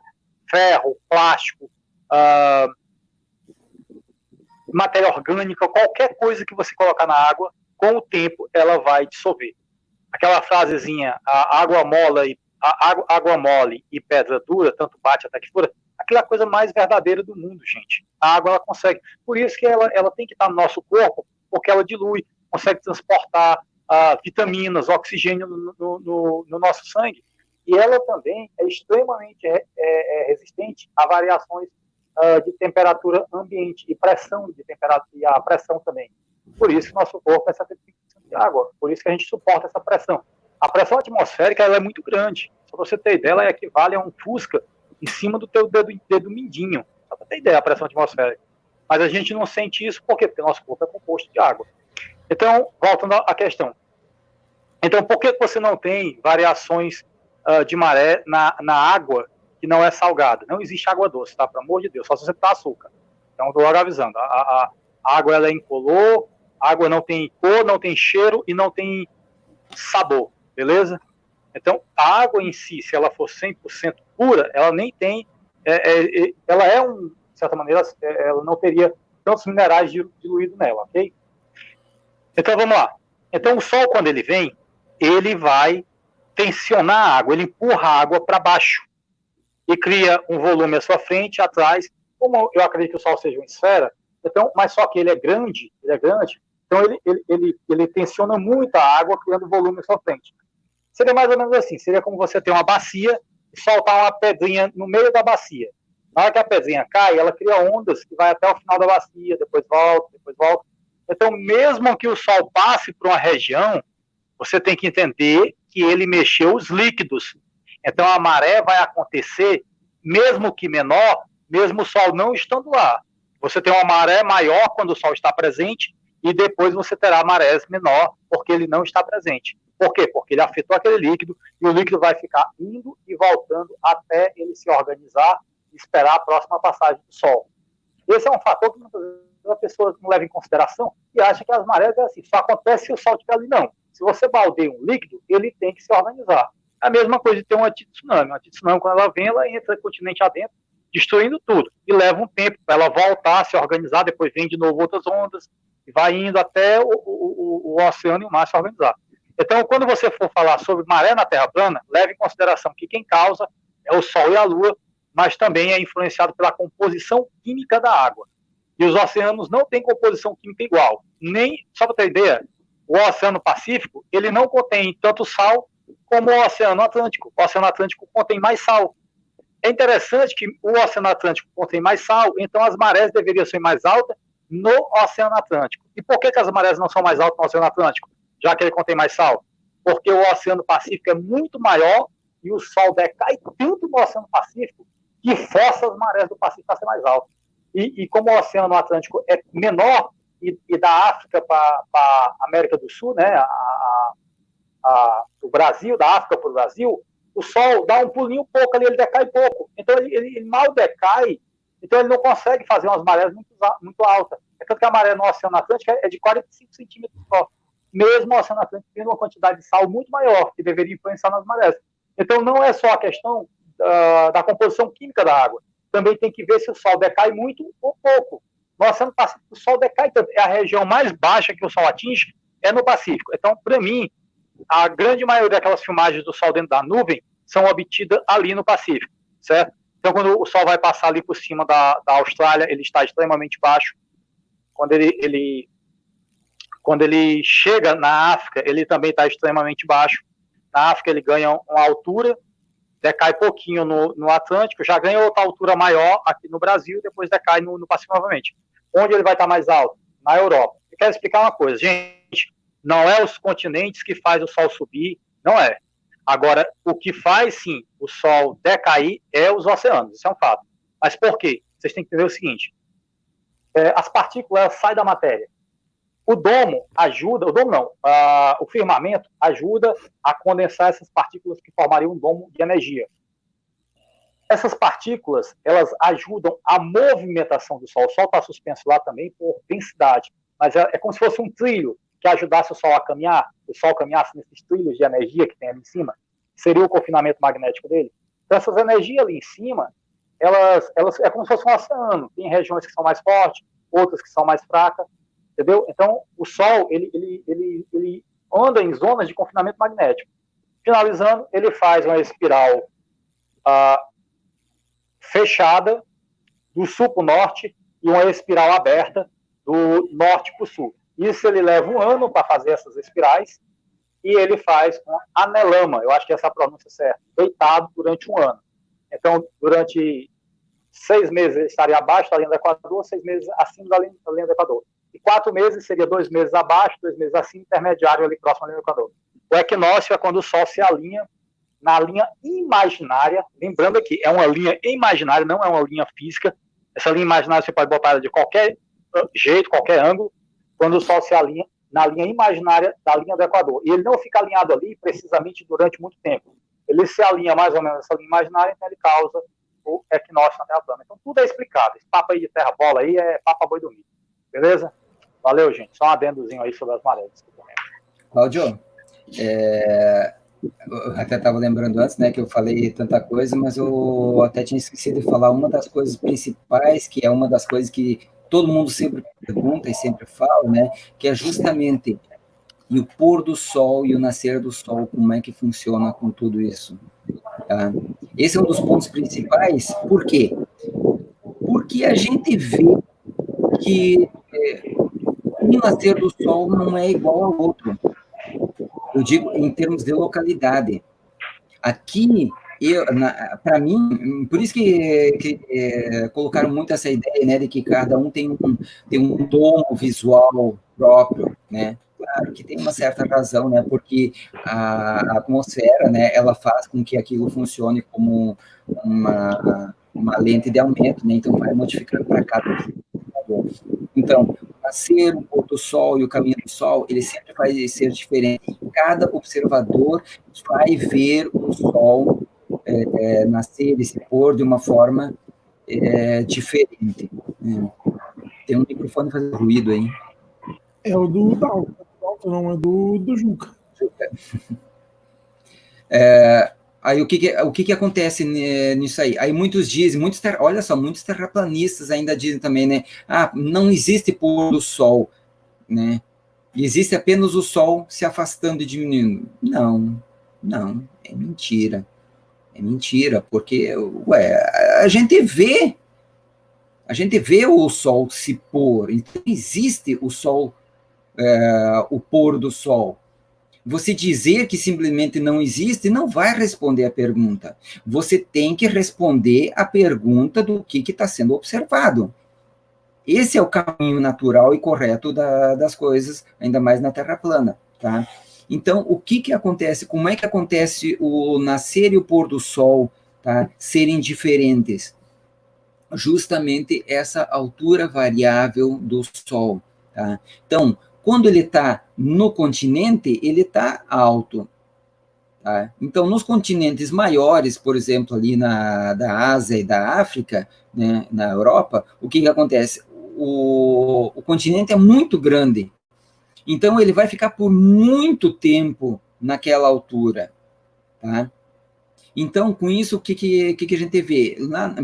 ferro, plástico, matéria orgânica, qualquer coisa que você colocar na água, com o tempo ela vai dissolver. Aquela frasezinha, água mole e pedra dura, tanto bate até que fura, aquela é a coisa mais verdadeira do mundo, gente. A água, ela consegue. Por isso que ela tem que estar no nosso corpo, porque ela dilui, consegue transportar vitaminas, oxigênio no nosso sangue. E ela também é extremamente resistente a variações de temperatura ambiente e pressão de temperatura, e a pressão também. Por isso que nosso corpo é 75% de água. Por isso que a gente suporta essa pressão. A pressão atmosférica ela é muito grande. Só para você ter ideia, ela equivale a um Fusca em cima do teu dedo mindinho. Só para ter ideia, a pressão atmosférica. Mas a gente não sente isso, por quê? Porque nosso corpo é composto de água. Então, voltando à questão. Então, por que você não tem variações de maré na água que não é salgada? Não existe água doce, tá? Pelo amor de Deus, só se você botar açúcar. Então, estou logo avisando. A água ela é incolor, a água não tem cor, não tem cheiro e não tem sabor, beleza? Então, a água em si, se ela for 100% pura, ela nem tem, ela é de certa maneira, ela não teria tantos minerais diluídos nela, ok? Então, vamos lá. Então, o Sol, quando ele vem, ele vai tensionar a água, ele empurra a água para baixo e cria um volume à sua frente, atrás. Como eu acredito que o Sol seja uma esfera, então, mas só que ele é grande, então ele tensiona muito a água, criando volume à sua frente. Seria mais ou menos assim, seria como você ter uma bacia e soltar uma pedrinha no meio da bacia. Na hora que a pedrinha cai, ela cria ondas que vai até o final da bacia, depois volta. Então, mesmo que o Sol passe por uma região, você tem que entender que ele mexeu os líquidos. Então, a maré vai acontecer, mesmo que menor, mesmo o Sol não estando lá. Você tem uma maré maior quando o Sol está presente e depois você terá marés menor porque ele não está presente. Por quê? Porque ele afetou aquele líquido e o líquido vai ficar indo e voltando até ele se organizar e esperar a próxima passagem do Sol. Esse é um fator que muitas vezes a pessoa não leva em consideração e acha que as marés é assim, só acontece se o Sol estiver ali. Não. Se você baldeia um líquido, ele tem que se organizar. É a mesma coisa de ter um antitsunami. Um antitsunami, quando ela vem, ela entra no continente adentro, destruindo tudo. E leva um tempo para ela voltar, se organizar, depois vem de novo outras ondas, e vai indo até o oceano e o mar se organizar. Então, quando você for falar sobre maré na Terra plana, leve em consideração que quem causa é o Sol e a Lua, mas também é influenciado pela composição química da água. E os oceanos não têm composição química igual. Nem, só para ter ideia, o Oceano Pacífico, ele não contém tanto sal como o Oceano Atlântico. O Oceano Atlântico contém mais sal. É interessante que o Oceano Atlântico contém mais sal, então as marés deveriam ser mais altas no Oceano Atlântico. E por que as marés não são mais altas no Oceano Atlântico, já que ele contém mais sal? Porque o Oceano Pacífico é muito maior e o Sol decai tanto no Oceano Pacífico que força as marés do Pacífico a ser mais altas. E como o Oceano Atlântico é menor, e da África para a América do Sul, né, o Brasil, da África para o Brasil, o Sol dá um pulinho pouco ali, ele decai pouco. Então, ele mal decai, então ele não consegue fazer umas marés muito altas. É tanto que a maré no Oceano Atlântico é de 45 centímetros só. Mesmo o Oceano Atlântico tendo uma quantidade de sal muito maior, que deveria influenciar nas marés. Então, não é só a questão da composição química da água. Também tem que ver se o Sol decai muito ou pouco. No Oceano Pacífico, o Sol decai tanto. É a região mais baixa que o Sol atinge, é no Pacífico. Então, para mim, a grande maioria daquelas filmagens do Sol dentro da nuvem são obtidas ali no Pacífico, certo? Então, quando o Sol vai passar ali por cima da Austrália, ele está extremamente baixo. Quando ele chega na África, ele também está extremamente baixo. Na África, ele ganha uma altura, decai pouquinho no Atlântico, já ganha outra altura maior aqui no Brasil, e depois decai no Pacífico novamente. Onde ele vai estar mais alto? Na Europa. Eu quero explicar uma coisa, gente, não é os continentes que faz o Sol subir, não é. Agora, o que faz, sim, o Sol decair é os oceanos, isso é um fato. Mas por quê? Vocês têm que entender o seguinte, as partículas saem da matéria. O domo ajuda, o firmamento ajuda a condensar essas partículas que formariam um domo de energia. essas partículas, elas ajudam a movimentação do Sol. O Sol está suspenso lá também por densidade, mas é como se fosse um trilho que ajudasse o Sol a caminhar, o Sol caminhasse nesses trilhos de energia que tem ali em cima, seria o confinamento magnético dele. Então, essas energias ali em cima, elas é como se fosse um oceano. Tem regiões que são mais fortes, outras que são mais fracas, entendeu? Então, o Sol, ele anda em zonas de confinamento magnético. Finalizando, ele faz uma espiral fechada do sul para o norte e uma espiral aberta do norte para o sul. Isso ele leva 1 ano para fazer essas espirais e ele faz com anelama, eu acho que essa é a pronúncia certa, deitado durante 1 ano. Então, durante 6 meses ele estaria abaixo da linha do Equador, 6 meses acima da linha do Equador. E 4 meses seria 2 meses abaixo, 2 meses acima, intermediário ali próximo da linha do Equador. O equinócio é quando o Sol se alinha na linha imaginária, lembrando aqui, é uma linha imaginária, não é uma linha física. Essa linha imaginária você pode botar ela de qualquer jeito, qualquer ângulo, quando o Sol se alinha na linha imaginária da linha do Equador. E ele não fica alinhado ali precisamente durante muito tempo. Ele se alinha mais ou menos nessa linha imaginária, então ele causa o equinócio na Terra plana. Então tudo é explicado. Esse papo aí de terra bola aí é papo a boi dormir. Beleza? Valeu, gente. Só um adendozinho aí sobre as marés. Cláudio, eu até estava lembrando antes, né, que eu falei tanta coisa, mas eu até tinha esquecido de falar uma das coisas principais, que é uma das coisas que todo mundo sempre pergunta e sempre fala, né, que é justamente e o pôr do sol e o nascer do sol, como é que funciona com tudo isso. Tá? Esse é um dos pontos principais. Por quê? Porque a gente vê que um nascer do sol não é igual ao outro. Eu digo em termos de localidade. Aqui, para mim, por isso que colocaram muito essa ideia, né, de que cada um tem um tom visual próprio, né? Claro que tem uma certa razão, né? Porque a atmosfera, né, ela faz com que aquilo funcione como uma lente de aumento, né? Então vai modificando para cada observador. Então, o nascer, o pôr do sol e o caminho do sol, ele sempre vai ser diferente. Cada observador vai ver o sol nascer e se pôr de uma forma diferente. Tem um microfone fazendo ruído aí. É o do Dalton, não é do Juca. Aí o que acontece nisso aí? Aí muitos dizem, olha só, muitos terraplanistas ainda dizem também, né? Não existe pôr do sol, né? Existe apenas o sol se afastando e diminuindo. Não, é mentira. É mentira, porque, a gente vê o sol se pôr, então existe o sol, o pôr do sol. Você dizer que simplesmente não existe não vai responder a pergunta. Você tem que responder a pergunta do que está sendo observado. Esse é o caminho natural e correto das coisas, ainda mais na Terra plana, tá? Então, o que acontece? Como é que acontece o nascer e o pôr do sol, tá, serem diferentes? Justamente essa altura variável do sol, tá? Então, quando ele está no continente, ele está alto. Tá? Então, nos continentes maiores, por exemplo, ali da Ásia e da África, né, na Europa, o que acontece? O continente é muito grande. Então, ele vai ficar por muito tempo naquela altura. Tá? Então, com isso, o que a gente vê?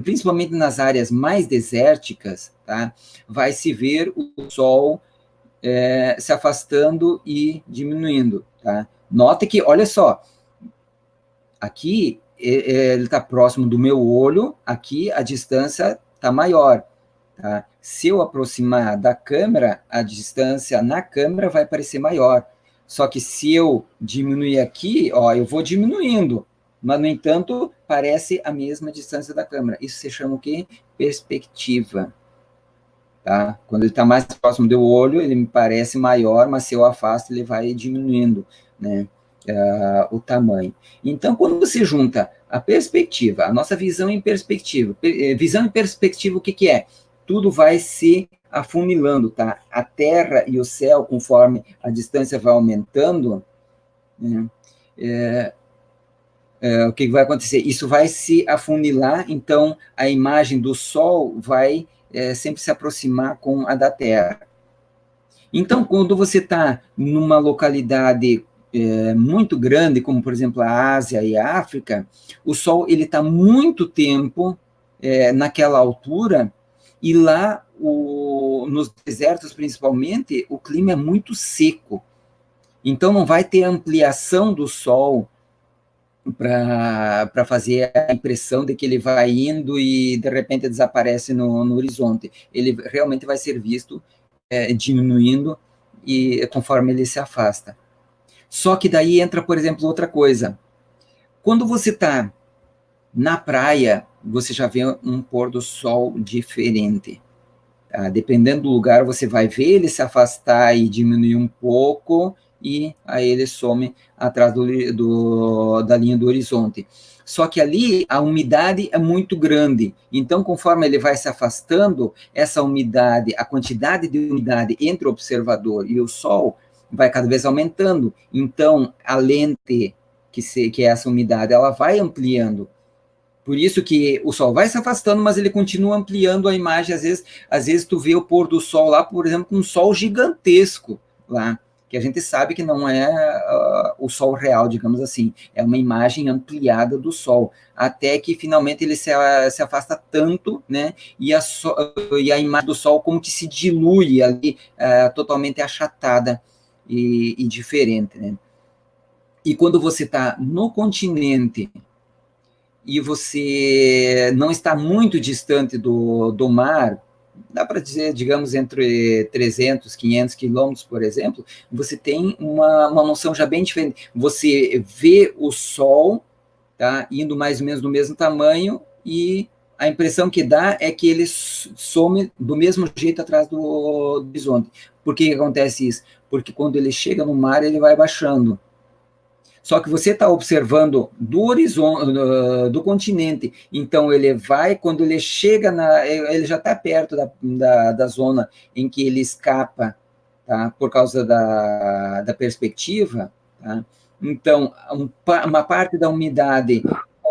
Principalmente nas áreas mais desérticas, tá? Vai se ver o Sol se afastando e diminuindo. Tá? Nota que, olha só, aqui ele está próximo do meu olho, aqui a distância está maior. Tá? Se eu aproximar da câmera, a distância na câmera vai parecer maior. Só que se eu diminuir aqui, eu vou diminuindo, mas, no entanto, parece a mesma distância da câmera. Isso se chama o quê? Perspectiva. Tá? Quando ele está mais próximo do olho, ele me parece maior, mas se eu afasto, ele vai diminuindo, né, o tamanho. Então, quando você junta a perspectiva, a nossa visão em perspectiva, o que é? Tudo vai se afunilando, tá? A Terra e o céu, conforme a distância vai aumentando, né, o que vai acontecer? Isso vai se afunilar, então a imagem do Sol vai sempre se aproximar com a da Terra. Então, quando você está numa localidade muito grande, como, por exemplo, a Ásia e a África, o Sol está muito tempo naquela altura, e lá, nos desertos, principalmente, o clima é muito seco. Então, não vai ter ampliação do Sol para fazer a impressão de que ele vai indo e, de repente, desaparece no horizonte. Ele realmente vai ser visto diminuindo e conforme ele se afasta. Só que daí entra, por exemplo, outra coisa. Quando você está na praia, você já vê um pôr do sol diferente. Tá? Dependendo do lugar, você vai ver ele se afastar e diminuir um pouco, e aí ele some atrás da linha do horizonte. Só que ali a umidade é muito grande, então conforme ele vai se afastando, essa umidade, a quantidade de umidade entre o observador e o Sol vai cada vez aumentando, então a lente, que é essa umidade, ela vai ampliando. Por isso que o Sol vai se afastando, mas ele continua ampliando a imagem. Às vezes tu vê o pôr do Sol lá, por exemplo, com um Sol gigantesco lá, que a gente sabe que não é o Sol real, digamos assim, é uma imagem ampliada do Sol, até que finalmente ele se afasta tanto, né, e a imagem do Sol como que se dilui ali, totalmente achatada e diferente, né. E quando você está no continente e você não está muito distante do mar, dá para dizer, digamos, entre 300, 500 quilômetros, por exemplo, você tem uma noção já bem diferente. Você vê o Sol, tá, indo mais ou menos do mesmo tamanho, e a impressão que dá é que ele some do mesmo jeito atrás do horizonte. Por que acontece isso? Porque quando ele chega no mar, ele vai baixando. Só que você está observando do horizonte, do continente, então ele vai, quando ele chega, ele já está perto da zona em que ele escapa, tá? Por causa da perspectiva, tá? Então, uma parte da umidade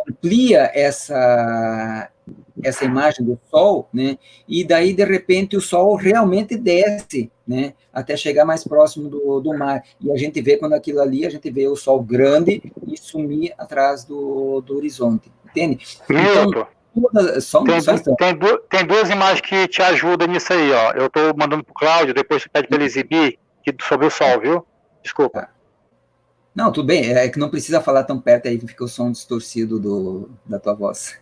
amplia essa imagem do Sol, né? E daí, de repente, o Sol realmente desce, né? Até chegar mais próximo do mar. E a gente vê, quando aquilo ali, a gente vê o Sol grande e sumir atrás do horizonte, entende? Milton, Então, tem duas imagens que te ajudam nisso aí, ó. Eu estou mandando para o Cláudio, depois você pede para ele exibir sobre o Sol, viu? Desculpa. Tá. Não, tudo bem, é que não precisa falar tão perto aí que fica o som distorcido da tua voz.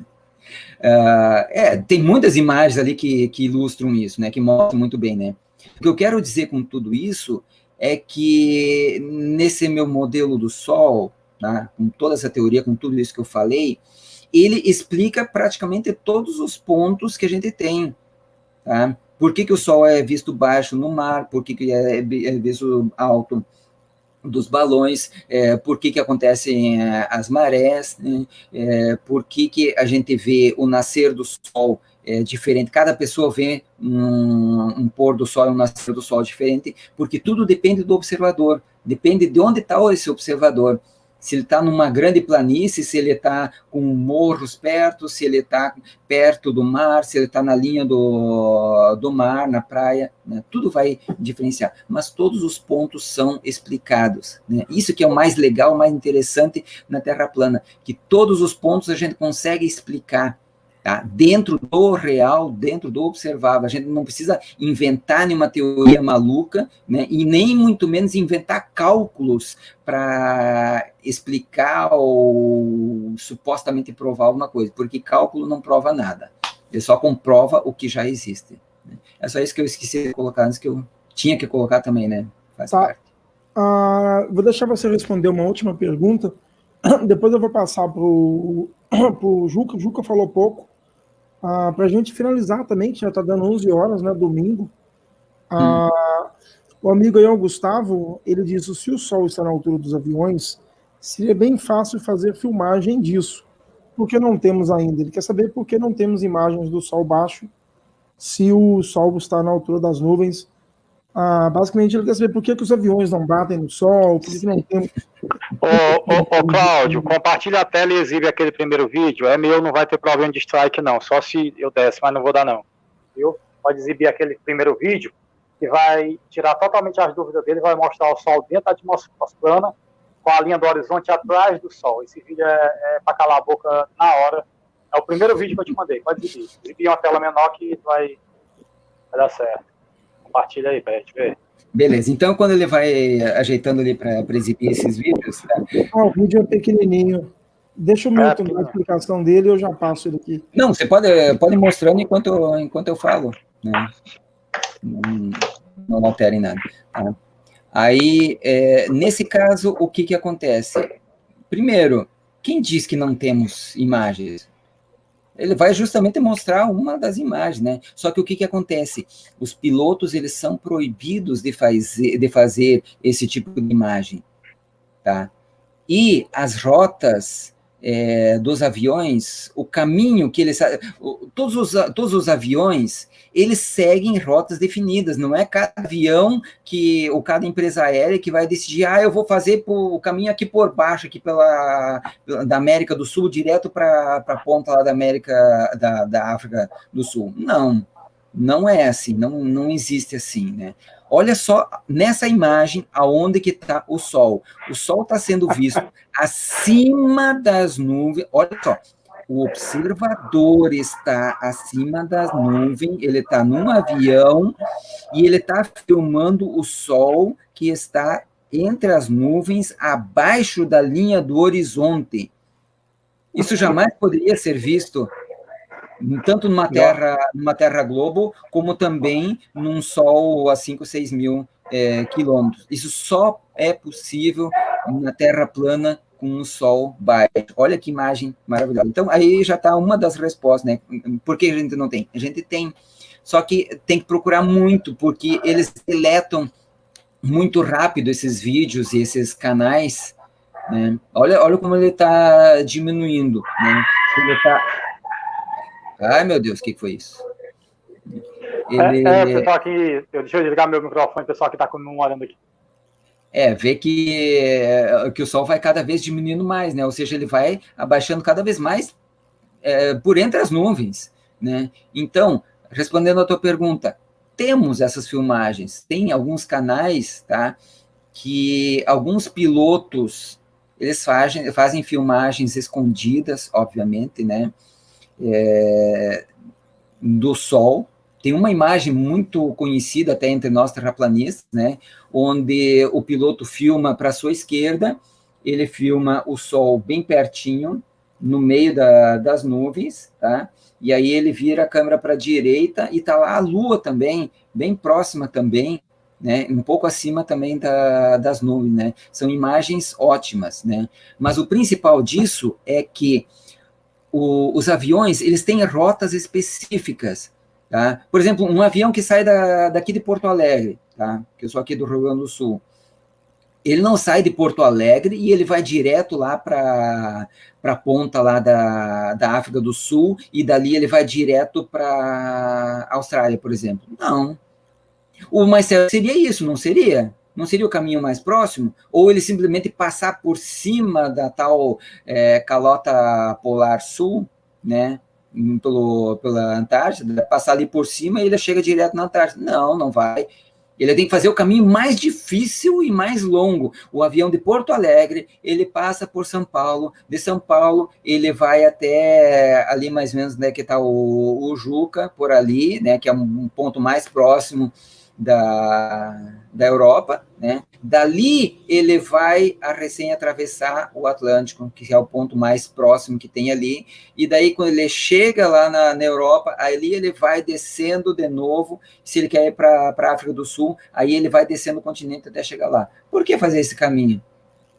Tem muitas imagens ali que ilustram isso, né, que mostram muito bem, né. O que eu quero dizer com tudo isso é que nesse meu modelo do Sol, tá, com toda essa teoria, com tudo isso que eu falei, ele explica praticamente todos os pontos que a gente tem, tá? Por que o Sol é visto baixo no mar, por que é visto alto dos balões, por que acontecem as marés, né? Por que a gente vê o nascer do Sol diferente, cada pessoa vê um pôr do Sol e um nascer do Sol diferente, porque tudo depende do observador, depende de onde está esse observador, se ele está numa grande planície, se ele está com morros perto, se ele está perto do mar, se ele está na linha do mar, na praia, né? Tudo vai diferenciar, mas todos os pontos são explicados, né? Isso que é o mais legal, o mais interessante na Terra plana, que todos os pontos a gente consegue explicar, tá? Dentro do real, dentro do observável. A gente não precisa inventar nenhuma teoria maluca, né? E nem muito menos inventar cálculos para explicar ou supostamente provar alguma coisa, porque cálculo não prova nada. Ele só comprova o que já existe. Né? É só isso que eu esqueci de colocar antes, que eu tinha que colocar também, né? Faz parte. Vou deixar você responder uma última pergunta. Depois eu vou passar para o Juca. O Juca falou pouco. Para a gente finalizar também, que já está dando 11 horas, né, domingo. O amigo aí, o Gustavo, ele disse: se o Sol está na altura dos aviões, seria bem fácil fazer filmagem disso. Por que não temos ainda? Ele quer saber por que não temos imagens do Sol baixo, se o Sol está na altura das nuvens. Basicamente, ele quer saber por que os aviões não batem no Sol, por que não tem... Ô, Cláudio, compartilha a tela e exibe aquele primeiro vídeo. É meu, não vai ter problema de strike, não. Só se eu desse, mas não vou dar, não. Viu? Pode exibir aquele primeiro vídeo, que vai tirar totalmente as dúvidas dele, vai mostrar o Sol dentro da atmosfera plana, com a linha do horizonte atrás do Sol. Esse vídeo é para calar a boca na hora. É o primeiro vídeo que eu te mandei. Pode exibir. Exibir uma tela menor que vai dar certo. Compartilha aí pra gente ver. Beleza, então quando ele vai ajeitando ali para exibir esses vídeos... Tá? O vídeo é pequenininho. Deixa o Milton dar a explicação dele e eu já passo ele aqui. Não, você pode ir mostrando enquanto eu falo, né? Não alterem nada. Tá? Aí, nesse caso, o que acontece? Primeiro, quem diz que não temos imagens? Ele vai justamente mostrar uma das imagens, né? Só que o que acontece? Os pilotos, eles são proibidos de fazer esse tipo de imagem, tá? E as rotas dos aviões, o caminho que eles... Todos os aviões, eles seguem rotas definidas, não é cada avião ou cada empresa aérea que vai decidir, eu vou fazer o caminho aqui por baixo, aqui da América do Sul, direto para a ponta lá da América, da África do Sul. Não é assim, não existe assim, né? Olha só, nessa imagem, aonde que está o Sol. O Sol está sendo visto acima das nuvens. Olha só, o observador está acima das nuvens, ele está num avião e ele está filmando o Sol que está entre as nuvens, abaixo da linha do horizonte. Isso jamais poderia ser visto tanto numa terra globo, como também num Sol a 5, 6 mil quilômetros. Isso só é possível na Terra plana com um Sol baixo. Olha que imagem maravilhosa. Então, aí já está uma das respostas, né? Por que a gente não tem? A gente tem, só que tem que procurar muito, porque eles deletam muito rápido esses vídeos e esses canais, né? Olha como ele está diminuindo, né? Ele está... Ai, meu Deus, o que foi isso? Pessoal aqui, deixa eu desligar meu microfone, pessoal que está olhando aqui. Vê que o Sol vai cada vez diminuindo mais, né? Ou seja, ele vai abaixando cada vez mais por entre as nuvens, né? Então, respondendo a tua pergunta, temos essas filmagens, tem alguns canais, tá? Que alguns pilotos, eles fazem filmagens escondidas, obviamente, né? Do Sol. Tem uma imagem muito conhecida até entre nós terraplanistas, né, onde o piloto filma para a sua esquerda, ele filma o Sol bem pertinho, no meio das nuvens, tá? E aí ele vira a câmera para a direita e está lá a Lua também, bem próxima também, né, um pouco acima também das nuvens, né? São imagens ótimas, né? Mas o principal disso é que os aviões, eles têm rotas específicas, tá? Por exemplo, um avião que sai daqui de Porto Alegre, tá? Que eu sou aqui do Rio Grande do Sul. Ele não sai de Porto Alegre e ele vai direto lá para a ponta lá da África do Sul e dali ele vai direto para a Austrália, por exemplo. Não. O mais certo seria isso, não seria? Não seria o caminho mais próximo? Ou ele simplesmente passar por cima da tal calota polar sul, né? Pela Antártida, passar ali por cima e ele chega direto na Antártida. Não vai. Ele tem que fazer o caminho mais difícil e mais longo. O avião de Porto Alegre, ele passa por São Paulo. De São Paulo, ele vai até ali mais ou menos, né, que está o Juca, por ali, né, que é um ponto mais próximo da Europa, né? Dali ele vai a recém-atravessar o Atlântico, que é o ponto mais próximo que tem ali, e daí quando ele chega lá na Europa, ali ele vai descendo de novo, se ele quer ir para a África do Sul, aí ele vai descendo o continente até chegar lá. Por que fazer esse caminho?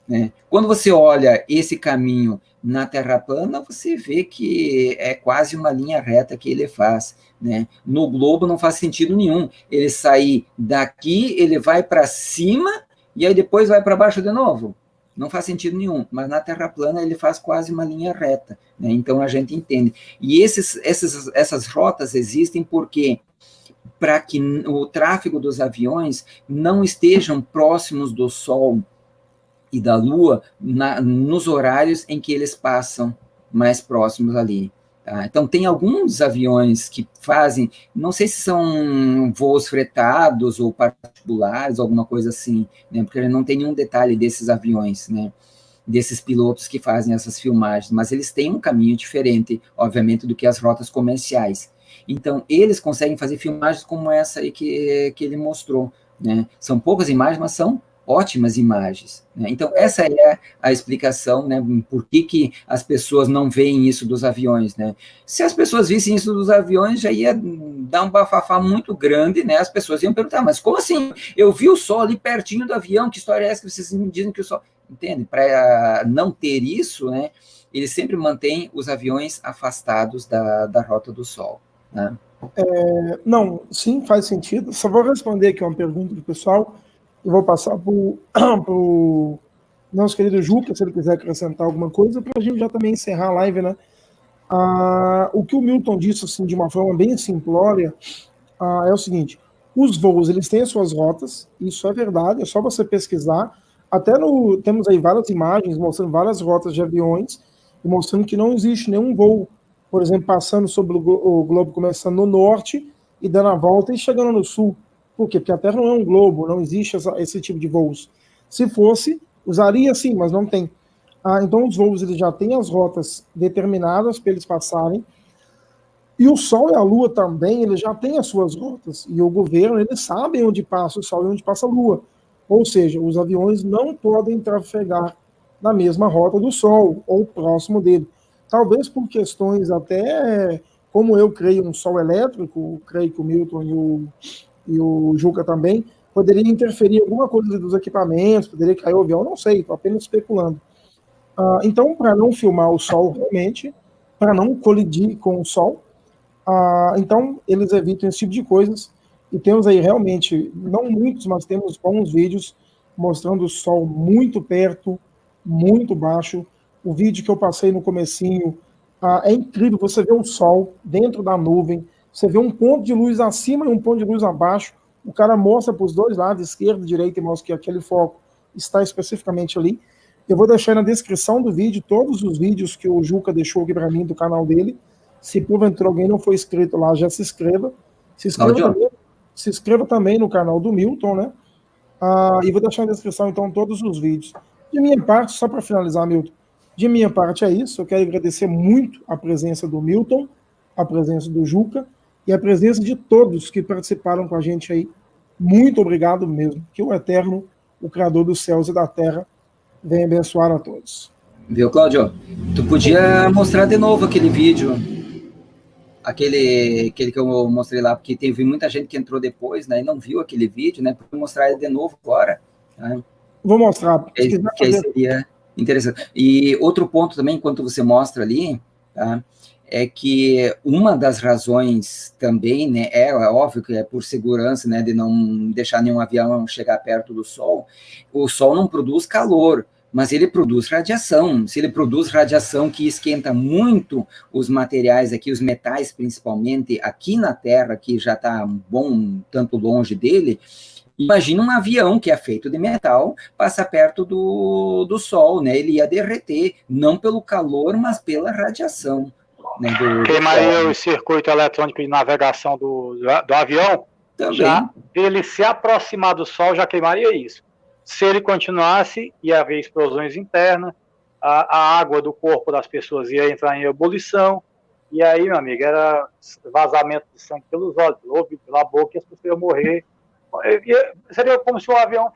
Né? Quando você olha esse caminho na Terra plana, você vê que é quase uma linha reta que ele faz, né? No globo não faz sentido nenhum. Ele sair daqui, ele vai para cima e aí depois vai para baixo de novo. Não faz sentido nenhum. Mas na Terra plana ele faz quase uma linha reta, né? Então a gente entende. E essas rotas existem porque para que o tráfego dos aviões não estejam próximos do Sol e da Lua nos horários em que eles passam mais próximos ali. Tá? Então, tem alguns aviões que fazem, não sei se são voos fretados ou particulares, alguma coisa assim, né? Porque não tem nenhum detalhe desses aviões, né? Desses pilotos que fazem essas filmagens, mas eles têm um caminho diferente, obviamente, do que as rotas comerciais. Então, eles conseguem fazer filmagens como essa aí que ele mostrou, né? São poucas imagens, mas são ótimas imagens, né? Então, essa é a explicação, né? Por que as pessoas não veem isso dos aviões, né? Se as pessoas vissem isso dos aviões, já ia dar um bafafá muito grande, né? As pessoas iam perguntar, mas como assim? Eu vi o Sol ali pertinho do avião, que história é essa que vocês me dizem que o Sol... Entende? Para não ter isso, né? Eles sempre mantêm os aviões afastados da rota do Sol, né? Não, sim, faz sentido. Só vou responder aqui uma pergunta do pessoal e vou passar para o nosso querido Juca, se ele quiser acrescentar alguma coisa, para a gente já também encerrar a live, né? O que o Milton disse, assim, de uma forma bem simplória, é o seguinte: os voos, eles têm as suas rotas, isso é verdade, é só você pesquisar. Temos aí várias imagens mostrando várias rotas de aviões, e mostrando que não existe nenhum voo, por exemplo, passando sobre o globo, começando no norte e dando a volta e chegando no sul. Por quê? Porque a Terra não é um globo, não existe esse tipo de voos. Se fosse, usaria sim, mas não tem. Então os voos, eles já têm as rotas determinadas para eles passarem, e o Sol e a Lua também, eles já têm as suas rotas, e o governo, eles sabem onde passa o Sol e onde passa a Lua. Ou seja, os aviões não podem trafegar na mesma rota do Sol, ou próximo dele. Talvez por questões até, como eu creio, um Sol elétrico, creio que o Milton e o Juca também, poderia interferir alguma coisa dos equipamentos, poderia cair o avião, não sei, estou apenas especulando. Então, para não filmar o Sol realmente, para não colidir com o Sol, então eles evitam esse tipo de coisas. E temos aí realmente, não muitos, mas temos bons vídeos mostrando o Sol muito perto, muito baixo. O vídeo que eu passei no comecinho, é incrível, você vê o Sol dentro da nuvem, você vê um ponto de luz acima e um ponto de luz abaixo, o cara mostra para os dois lados, esquerda e direita, e mostra que aquele foco está especificamente ali. Eu vou deixar na descrição do vídeo todos os vídeos que o Juca deixou aqui para mim do canal dele. Se porventura alguém não for inscrito lá, já se inscreva. Se inscreva também no canal do Milton, né? E vou deixar na descrição, então, todos os vídeos. De minha parte, só para finalizar, Milton, de minha parte é isso. Eu quero agradecer muito a presença do Milton, a presença do Juca e a presença de todos que participaram com a gente aí. Muito obrigado mesmo. Que o Eterno, o Criador dos céus e da terra, venha abençoar a todos. Viu, Cláudio? Tu podia mostrar de novo aquele vídeo, aquele que eu mostrei lá, porque teve muita gente que entrou depois, né, e não viu aquele vídeo, né? Vou mostrar ele de novo agora. Né? Vou mostrar. Que aí seria interessante. E outro ponto também, enquanto você mostra ali, tá? É que uma das razões também, né, é óbvio que é por segurança, né, de não deixar nenhum avião chegar perto do Sol. O Sol não produz calor, mas ele produz radiação. Se ele produz radiação que esquenta muito os materiais aqui, os metais principalmente, aqui na Terra, que já está um bom tanto longe dele, imagina um avião que é feito de metal, passa perto do Sol, né? Ele ia derreter, não pelo calor, mas pela radiação. Né, queimaria o circuito eletrônico de navegação do avião. Também. Já ele se aproximar do Sol já queimaria isso. Se ele continuasse, ia haver explosões internas, a água do corpo das pessoas ia entrar em ebulição, e aí, meu amigo, era vazamento de sangue pelos olhos, pelo ouvido, pela boca, e as pessoas iam morrer. Seria como se o avião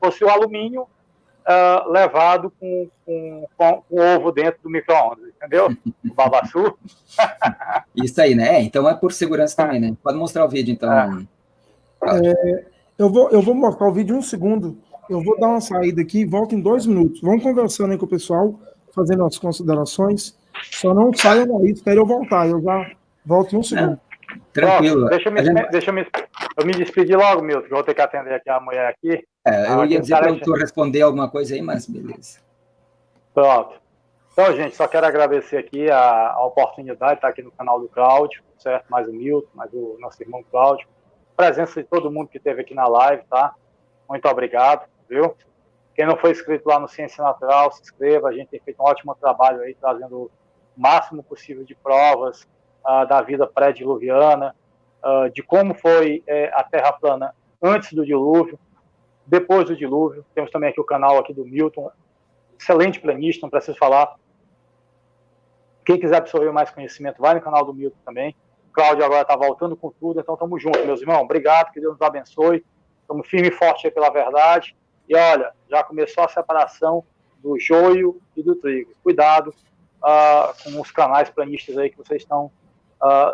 fosse o alumínio levado com ovo dentro do micro-ondas, entendeu? O babaçu. Isso aí, né? Então é por segurança também, né? Pode mostrar o vídeo, então. Eu vou mostrar o vídeo em um segundo. Eu vou dar uma saída aqui e volto em 2 minutos. Vamos conversando aí com o pessoal, fazendo as considerações. Só não saiam daí, espere eu voltar. Eu já volto em um segundo. Tranquilo. Eu me despedir logo, Milton, que eu vou ter que atender aqui a mulher aqui. Eu ia dizer para tu responder alguma coisa aí, mas beleza. Pronto. Então, gente, só quero agradecer aqui a oportunidade de estar aqui no canal do Cláudio, certo? Mais o Milton, mais o nosso irmão Cláudio. Presença de todo mundo que esteve aqui na live, tá? Muito obrigado, viu? Quem não foi inscrito lá no Ciência Natural, se inscreva. A gente tem feito um ótimo trabalho aí, trazendo o máximo possível de provas da vida pré-diluviana, de como foi a Terra plana antes do dilúvio, depois do dilúvio. Temos também aqui o canal aqui do Milton, excelente planista, não preciso falar. Quem quiser absorver mais conhecimento, vai no canal do Milton também. O Cláudio agora está voltando com tudo, então estamos juntos, meus irmãos. Obrigado, que Deus nos abençoe. Estamos firme e forte aí pela verdade. E olha, já começou a separação do joio e do trigo. Cuidado com os canais planistas aí que vocês estão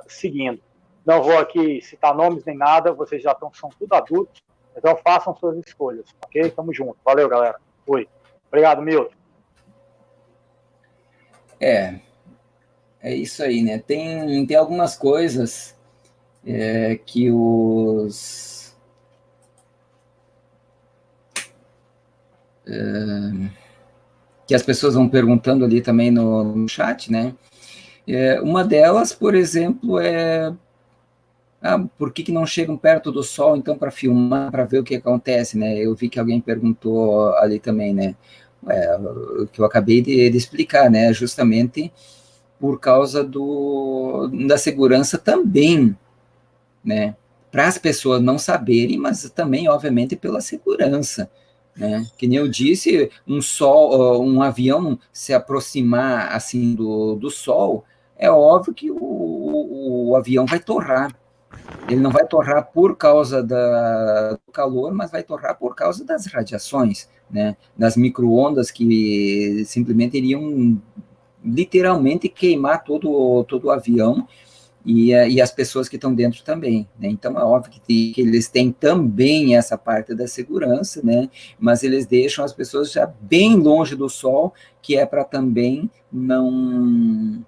seguindo. Não vou aqui citar nomes nem nada, vocês já são tudo adultos, então façam suas escolhas, ok? Tamo junto. Valeu, galera. Fui. Obrigado, Milton. É isso aí, né? Tem algumas coisas que que as pessoas vão perguntando ali também no chat, né? Uma delas, por exemplo, por que não chegam perto do Sol, então, para filmar, para ver o que acontece, né? Eu vi que alguém perguntou ali também, né? O que eu acabei de explicar, né? Justamente por causa da segurança também, né? Para as pessoas não saberem, mas também, obviamente, pela segurança, né? Que nem eu disse, um avião se aproximar assim do Sol, é óbvio que o avião vai torrar. Ele não vai torrar por causa do calor, mas vai torrar por causa das radiações, né? Das micro-ondas que simplesmente iriam literalmente queimar todo o avião e as pessoas que estão dentro também, né? Então é óbvio que eles têm também essa parte da segurança, né? Mas eles deixam as pessoas já bem longe do Sol, que é para também não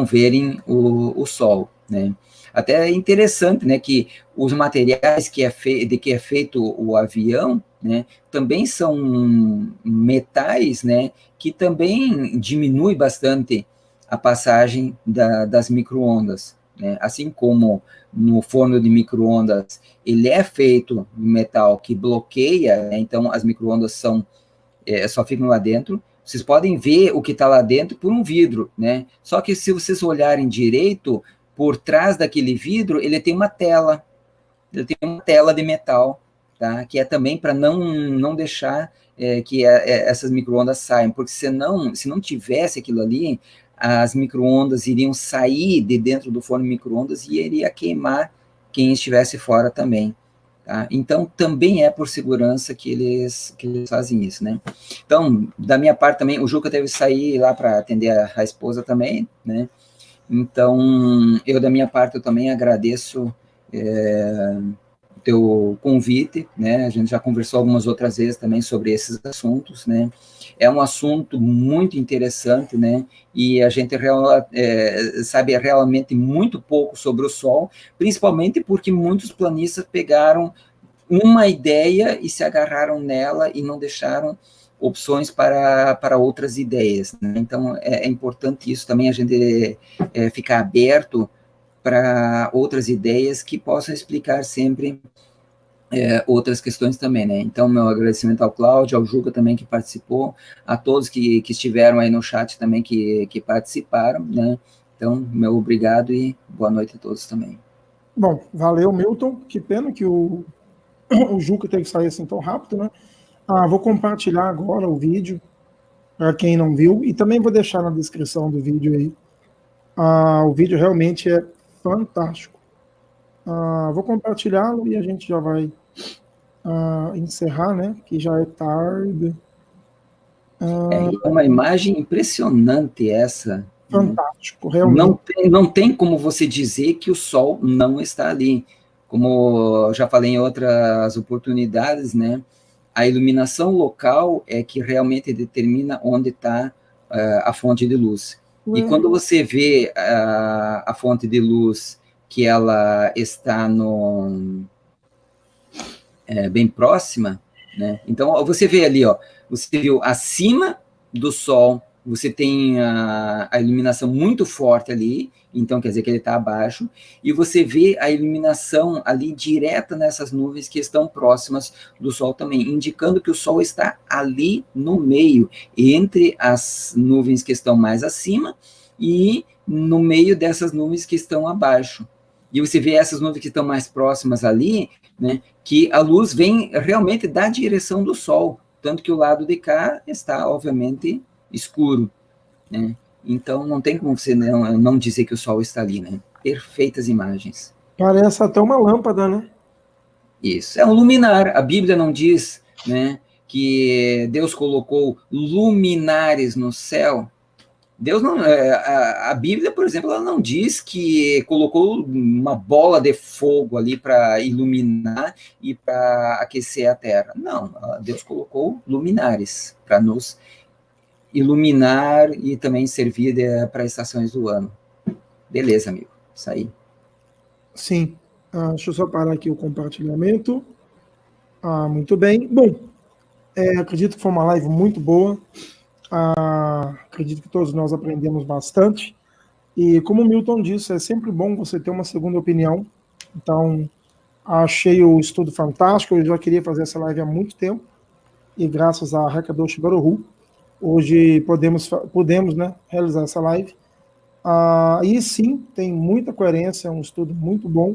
verem o Sol, né? Até é interessante, né, que os materiais de que é feito o avião, né, também são metais, né, que também diminui bastante a passagem das micro-ondas, né? Assim como no forno de micro-ondas ele é feito de metal que bloqueia, né, então as micro-ondas só ficam lá dentro. Vocês podem ver o que está lá dentro por um vidro, né? Só que se vocês olharem direito, por trás daquele vidro, ele tem uma tela de metal, tá? Que é também para não deixar que essas micro-ondas saiam, porque se não tivesse aquilo ali, as micro-ondas iriam sair de dentro do forno de micro-ondas e iria queimar quem estivesse fora também. Tá? Então, também é por segurança que eles fazem isso, né? Então, da minha parte também, o Juca teve que sair lá para atender a esposa também, né? Então, eu da minha parte, eu também agradeço o teu convite, né? A gente já conversou algumas outras vezes também sobre esses assuntos, né? É um assunto muito interessante, né? E a gente sabe realmente muito pouco sobre o Sol, principalmente porque muitos planistas pegaram uma ideia e se agarraram nela e não deixaram opções para outras ideias, né? Então, é importante isso também, a gente ficar aberto para outras ideias que possam explicar sempre outras questões também, né? Então, meu agradecimento ao Cláudio, ao Juca também que participou, a todos que estiveram aí no chat também que participaram, né? Então, meu obrigado e boa noite a todos também. Bom, valeu, Milton. Que pena que o Juca teve que sair assim tão rápido, né? Vou compartilhar agora o vídeo para quem não viu e também vou deixar na descrição do vídeo aí. O vídeo realmente é fantástico. Vou compartilhá-lo e a gente já vai encerrar, né? Que já é tarde. É uma imagem impressionante essa. Fantástico, né? Realmente. Não tem como você dizer que o Sol não está ali. Como eu já falei em outras oportunidades, né? A iluminação local é que realmente determina onde está a fonte de luz. E quando você vê a fonte de luz que ela está bem próxima, né? Então você vê ali, ó, você viu acima do Sol, você tem a iluminação muito forte ali, então quer dizer que ele está abaixo, e você vê a iluminação ali direta nessas nuvens que estão próximas do Sol também, indicando que o Sol está ali no meio, entre as nuvens que estão mais acima e no meio dessas nuvens que estão abaixo. E você vê essas nuvens que estão mais próximas ali, né, que a luz vem realmente da direção do Sol, tanto que o lado de cá está, obviamente, escuro, né? Então, não tem como você não dizer que o Sol está ali, né? Perfeitas imagens. Parece até uma lâmpada, né? Isso, é um luminar. A Bíblia não diz, né, que Deus colocou luminares no céu. Deus não, a Bíblia, por exemplo, ela não diz que colocou uma bola de fogo ali para iluminar e para aquecer a terra. Não, Deus colocou luminares para nos iluminar e também servir para estações do ano. Beleza, amigo. Isso aí. Sim. Deixa eu só parar aqui o compartilhamento. Muito bem. Bom, acredito que foi uma live muito boa. Acredito que todos nós aprendemos bastante. E como o Milton disse, é sempre bom você ter uma segunda opinião. Então, achei o estudo fantástico. Eu já queria fazer essa live há muito tempo. E graças a Hakadosh Baruch, hoje podemos, né, realizar essa live. E sim, tem muita coerência, é um estudo muito bom.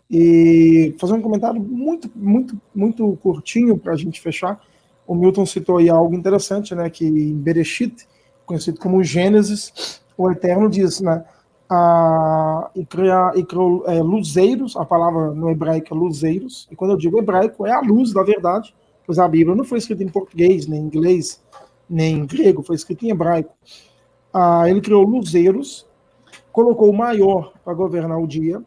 E fazer um comentário muito curtinho para a gente fechar. O Milton citou aí algo interessante, né, que em Bereshit, conhecido como Gênesis, o Eterno diz, né, criou luzeiros, a palavra no hebraico é luzeiros, e quando eu digo hebraico é a luz da verdade, pois a Bíblia não foi escrita em português, nem em inglês, nem em grego, foi escrita em hebraico. Ele criou luzeiros, colocou o maior para governar o dia,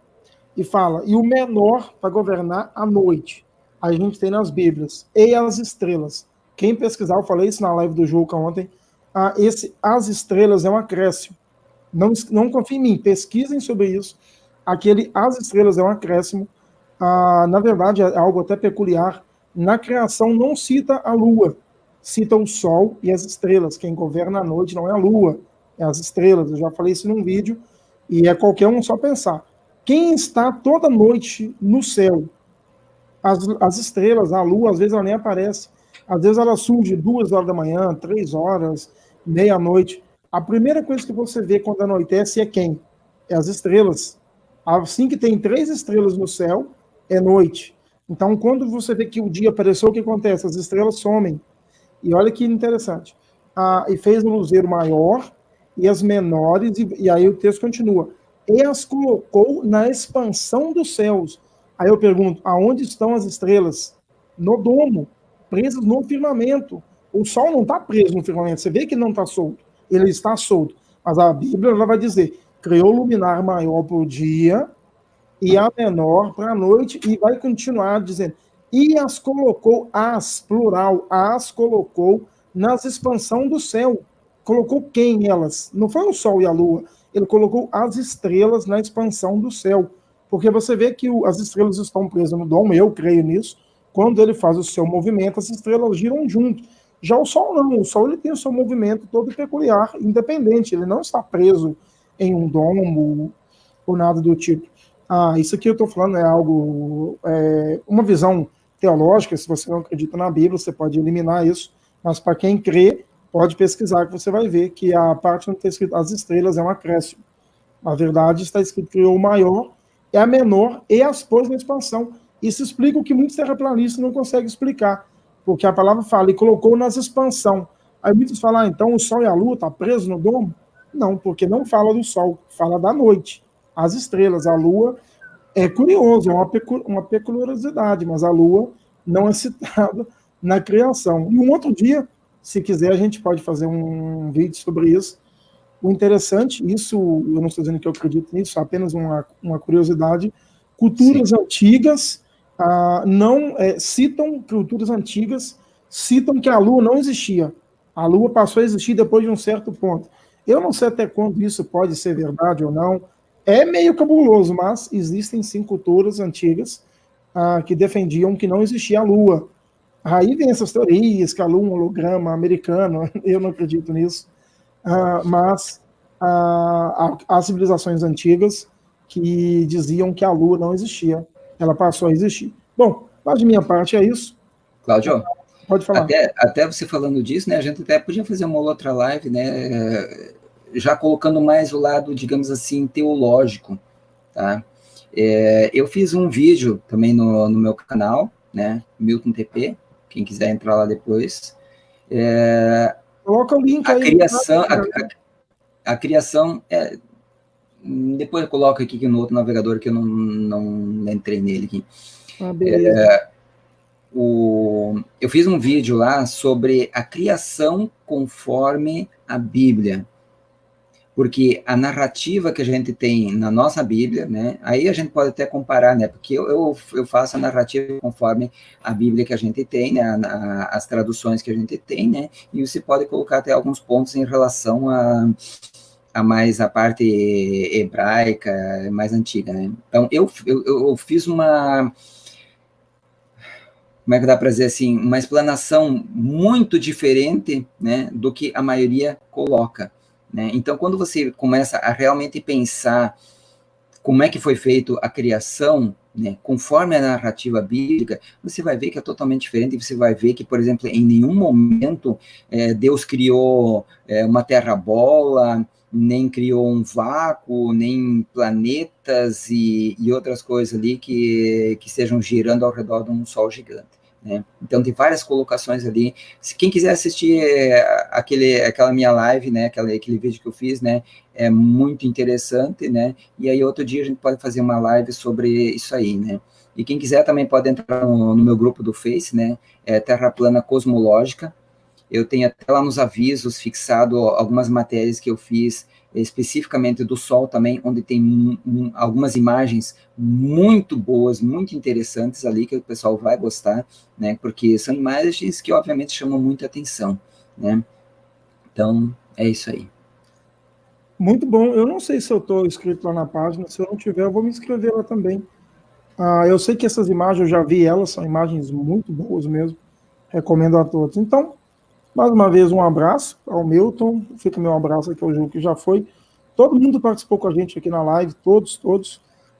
e fala, e o menor para governar a noite. A gente tem nas Bíblias, e as estrelas. Quem pesquisar, eu falei isso na live do Juca ontem, as estrelas é um acréscimo. Não confie em mim, pesquisem sobre isso. As estrelas é um acréscimo. Na verdade, é algo até peculiar. Na criação não cita a lua, cita o sol e as estrelas. Quem governa a noite não é a lua, é as estrelas. Eu já falei isso num vídeo, e é qualquer um só pensar. Quem está toda noite no céu? As estrelas, a lua, às vezes ela nem aparece. Às vezes ela surge 2 horas da manhã, 3 horas, meia-noite. A primeira coisa que você vê quando anoitece é quem? É as estrelas. Assim que tem 3 estrelas no céu, é noite. Então, quando você vê que o dia apareceu, o que acontece? As estrelas somem. E olha que interessante. E fez um luzeiro maior e as menores, e aí o texto continua. E as colocou na expansão dos céus. Aí eu pergunto, aonde estão as estrelas? No domo, presas no firmamento. O sol não está preso no firmamento, você vê que não está solto, ele está solto. Mas a Bíblia ela vai dizer, criou o luminar maior para o dia e a menor para a noite, e vai continuar dizendo, e as colocou, plural, as colocou nas expansão do céu. Colocou quem elas? Não foi o sol e a lua, ele colocou as estrelas na expansão do céu, porque você vê que as estrelas estão presas no domo, eu creio nisso, quando ele faz o seu movimento, as estrelas giram junto. Já o Sol não, o Sol ele tem o seu movimento todo peculiar, independente, ele não está preso em um domo ou nada do tipo. Isso aqui eu estou falando é algo, uma visão teológica, se você não acredita na Bíblia, você pode eliminar isso, mas para quem crê, pode pesquisar que você vai ver que a parte onde está escrito as estrelas é um acréscimo. Na verdade, está escrito que o maior é a menor e as pôs na expansão. Isso explica o que muitos terraplanistas não conseguem explicar, porque a palavra fala e colocou nas expansão. Aí muitos falam, então o sol e a lua estão presos no domo? Não, porque não fala do sol, fala da noite. As estrelas, a lua, é curioso, é uma peculiaridade, mas a lua não é citada na criação. E um outro dia, se quiser, a gente pode fazer um vídeo sobre isso. O interessante, isso, eu não estou dizendo que eu acredito nisso, apenas uma curiosidade, culturas antigas culturas antigas citam que a Lua não existia. A Lua passou a existir depois de um certo ponto. Eu não sei até quando isso pode ser verdade ou não. É meio cabuloso, mas existem sim culturas antigas que defendiam que não existia a Lua. Aí vem essas teorias, que a Lua é um holograma americano, eu não acredito nisso, mas as civilizações antigas que diziam que a Lua não existia, ela passou a existir. Bom, mas de minha parte é isso. Cláudio, pode falar. Até você falando disso, né, a gente até podia fazer uma outra live, né, já colocando mais o lado, digamos assim, teológico, tá? Eu fiz um vídeo também no meu canal, né, Milton TP, quem quiser entrar lá depois. Coloca o link a aí. Criação, a criação, depois eu coloco aqui no outro navegador que eu não entrei nele aqui. Beleza. Eu fiz um vídeo lá sobre a criação conforme a Bíblia, porque a narrativa que a gente tem na nossa Bíblia, né, aí a gente pode até comparar, né, porque eu faço a narrativa conforme a Bíblia que a gente tem, né, as traduções que a gente tem, né, e você pode colocar até alguns pontos em relação a mais a parte hebraica, mais antiga, né. Então, eu fiz uma... Como é que dá para dizer assim? Uma explanação muito diferente, né, do que a maioria coloca. Né? Então, quando você começa a realmente pensar como é que foi feito a criação, né, conforme a narrativa bíblica, você vai ver que é totalmente diferente, e você vai ver que, por exemplo, em nenhum momento Deus criou uma terra-bola, nem criou um vácuo, nem planetas e outras coisas ali que estejam girando ao redor de um sol gigante. Né? Então, tem várias colocações ali. Se quem quiser assistir aquela minha live, né, aquele vídeo que eu fiz, né, é muito interessante, né, e aí outro dia a gente pode fazer uma live sobre isso aí, né, e quem quiser também pode entrar no meu grupo do Face, né, Terra Plana Cosmológica. Eu tenho até lá nos avisos fixado algumas matérias que eu fiz especificamente do Sol também, onde tem algumas imagens muito boas, muito interessantes ali, que o pessoal vai gostar, né, porque são imagens que obviamente chamam muita atenção, né, então é isso aí. Muito bom, eu não sei se eu estou inscrito lá na página, se eu não tiver eu vou me inscrever lá também. Eu sei que essas imagens, eu já vi elas, são imagens muito boas mesmo, recomendo a todos. Então, mais uma vez, um abraço ao Milton, fica meu abraço aqui ao Ju, que já foi. Todo mundo participou com a gente aqui na live, todos.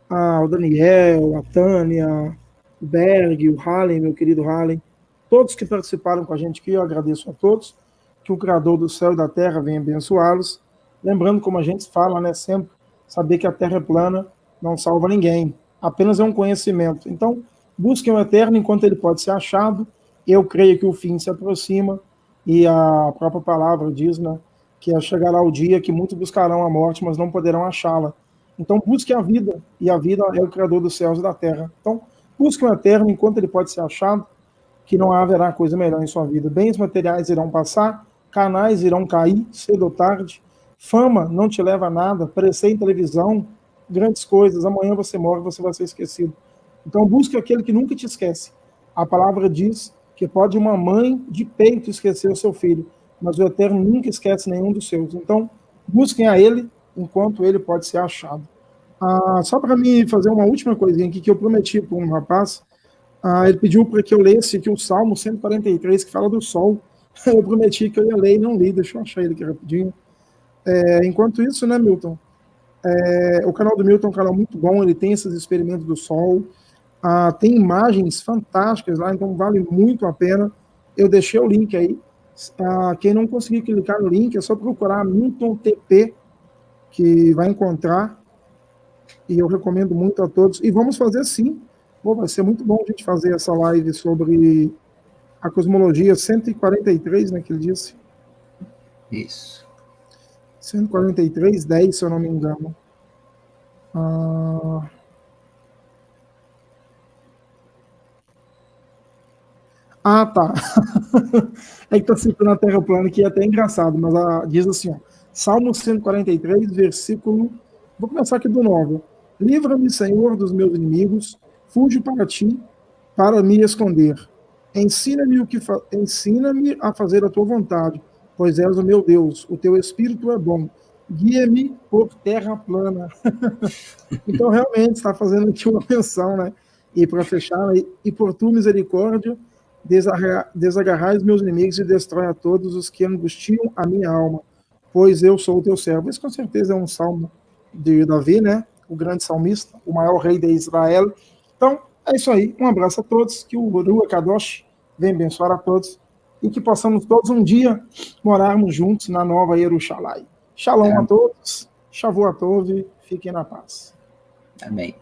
O Daniel, a Tânia, o Berg, o Hallen, meu querido Hallen, todos que participaram com a gente aqui, eu agradeço a todos. Que o Criador do céu e da terra venha abençoá-los. Lembrando, como a gente fala, né, sempre, saber que a terra é plana não salva ninguém, apenas é um conhecimento. Então, busquem o eterno enquanto ele pode ser achado. Eu creio que o fim se aproxima, e a própria palavra diz, né, que chegará o dia que muitos buscarão a morte, mas não poderão achá-la. Então, busque a vida, e a vida é o Criador dos céus e da terra. Então, busque o eterno enquanto ele pode ser achado, que não haverá coisa melhor em sua vida. Bens materiais irão passar, canais irão cair, cedo ou tarde, fama não te leva a nada, aparecer em televisão, grandes coisas, amanhã você morre, você vai ser esquecido. Então, busque aquele que nunca te esquece. A palavra diz que pode uma mãe de peito esquecer o seu filho, mas o Eterno nunca esquece nenhum dos seus. Então, busquem a ele enquanto ele pode ser achado. Só para mim fazer uma última coisinha aqui que eu prometi para um rapaz, ele pediu para que eu lesse aqui o Salmo 143, que fala do sol. Eu prometi que eu ia ler e não li, deixa eu achar ele aqui rapidinho. Enquanto isso, né, Milton? O canal do Milton é um canal muito bom, ele tem esses experimentos do sol, tem imagens fantásticas lá, então vale muito a pena. Eu deixei o link aí. Quem não conseguir clicar no link, é só procurar Milton TP, que vai encontrar. E eu recomendo muito a todos. E vamos fazer sim. Vai ser muito bom a gente fazer essa live sobre a cosmologia 143, né, que ele disse. Isso. 143, 10, se eu não me engano. Tá. É que tá citando a Terra plana, que é até engraçado, mas diz assim, ó, Salmo 143, versículo... Vou começar aqui do 9. Livra-me, Senhor, dos meus inimigos, fujo para ti, para me esconder. Ensina-me a fazer a tua vontade, pois és o meu Deus, o teu Espírito é bom. Guia-me por terra plana. Então, realmente, está fazendo aqui uma menção, né? E para fechar, e por tua misericórdia, Desagarrai os meus inimigos e destrói a todos os que angustiam a minha alma, pois eu sou o teu servo. Esse com certeza é um salmo de Davi, né? O grande salmista, o maior rei de Israel. Então, é isso aí. Um abraço a todos, que o Ruach Kadosh venha abençoar a todos e que possamos todos um dia morarmos juntos na Nova Jerusalém. Shalom a todos, Shavuot Tov, fiquem na paz. Amém.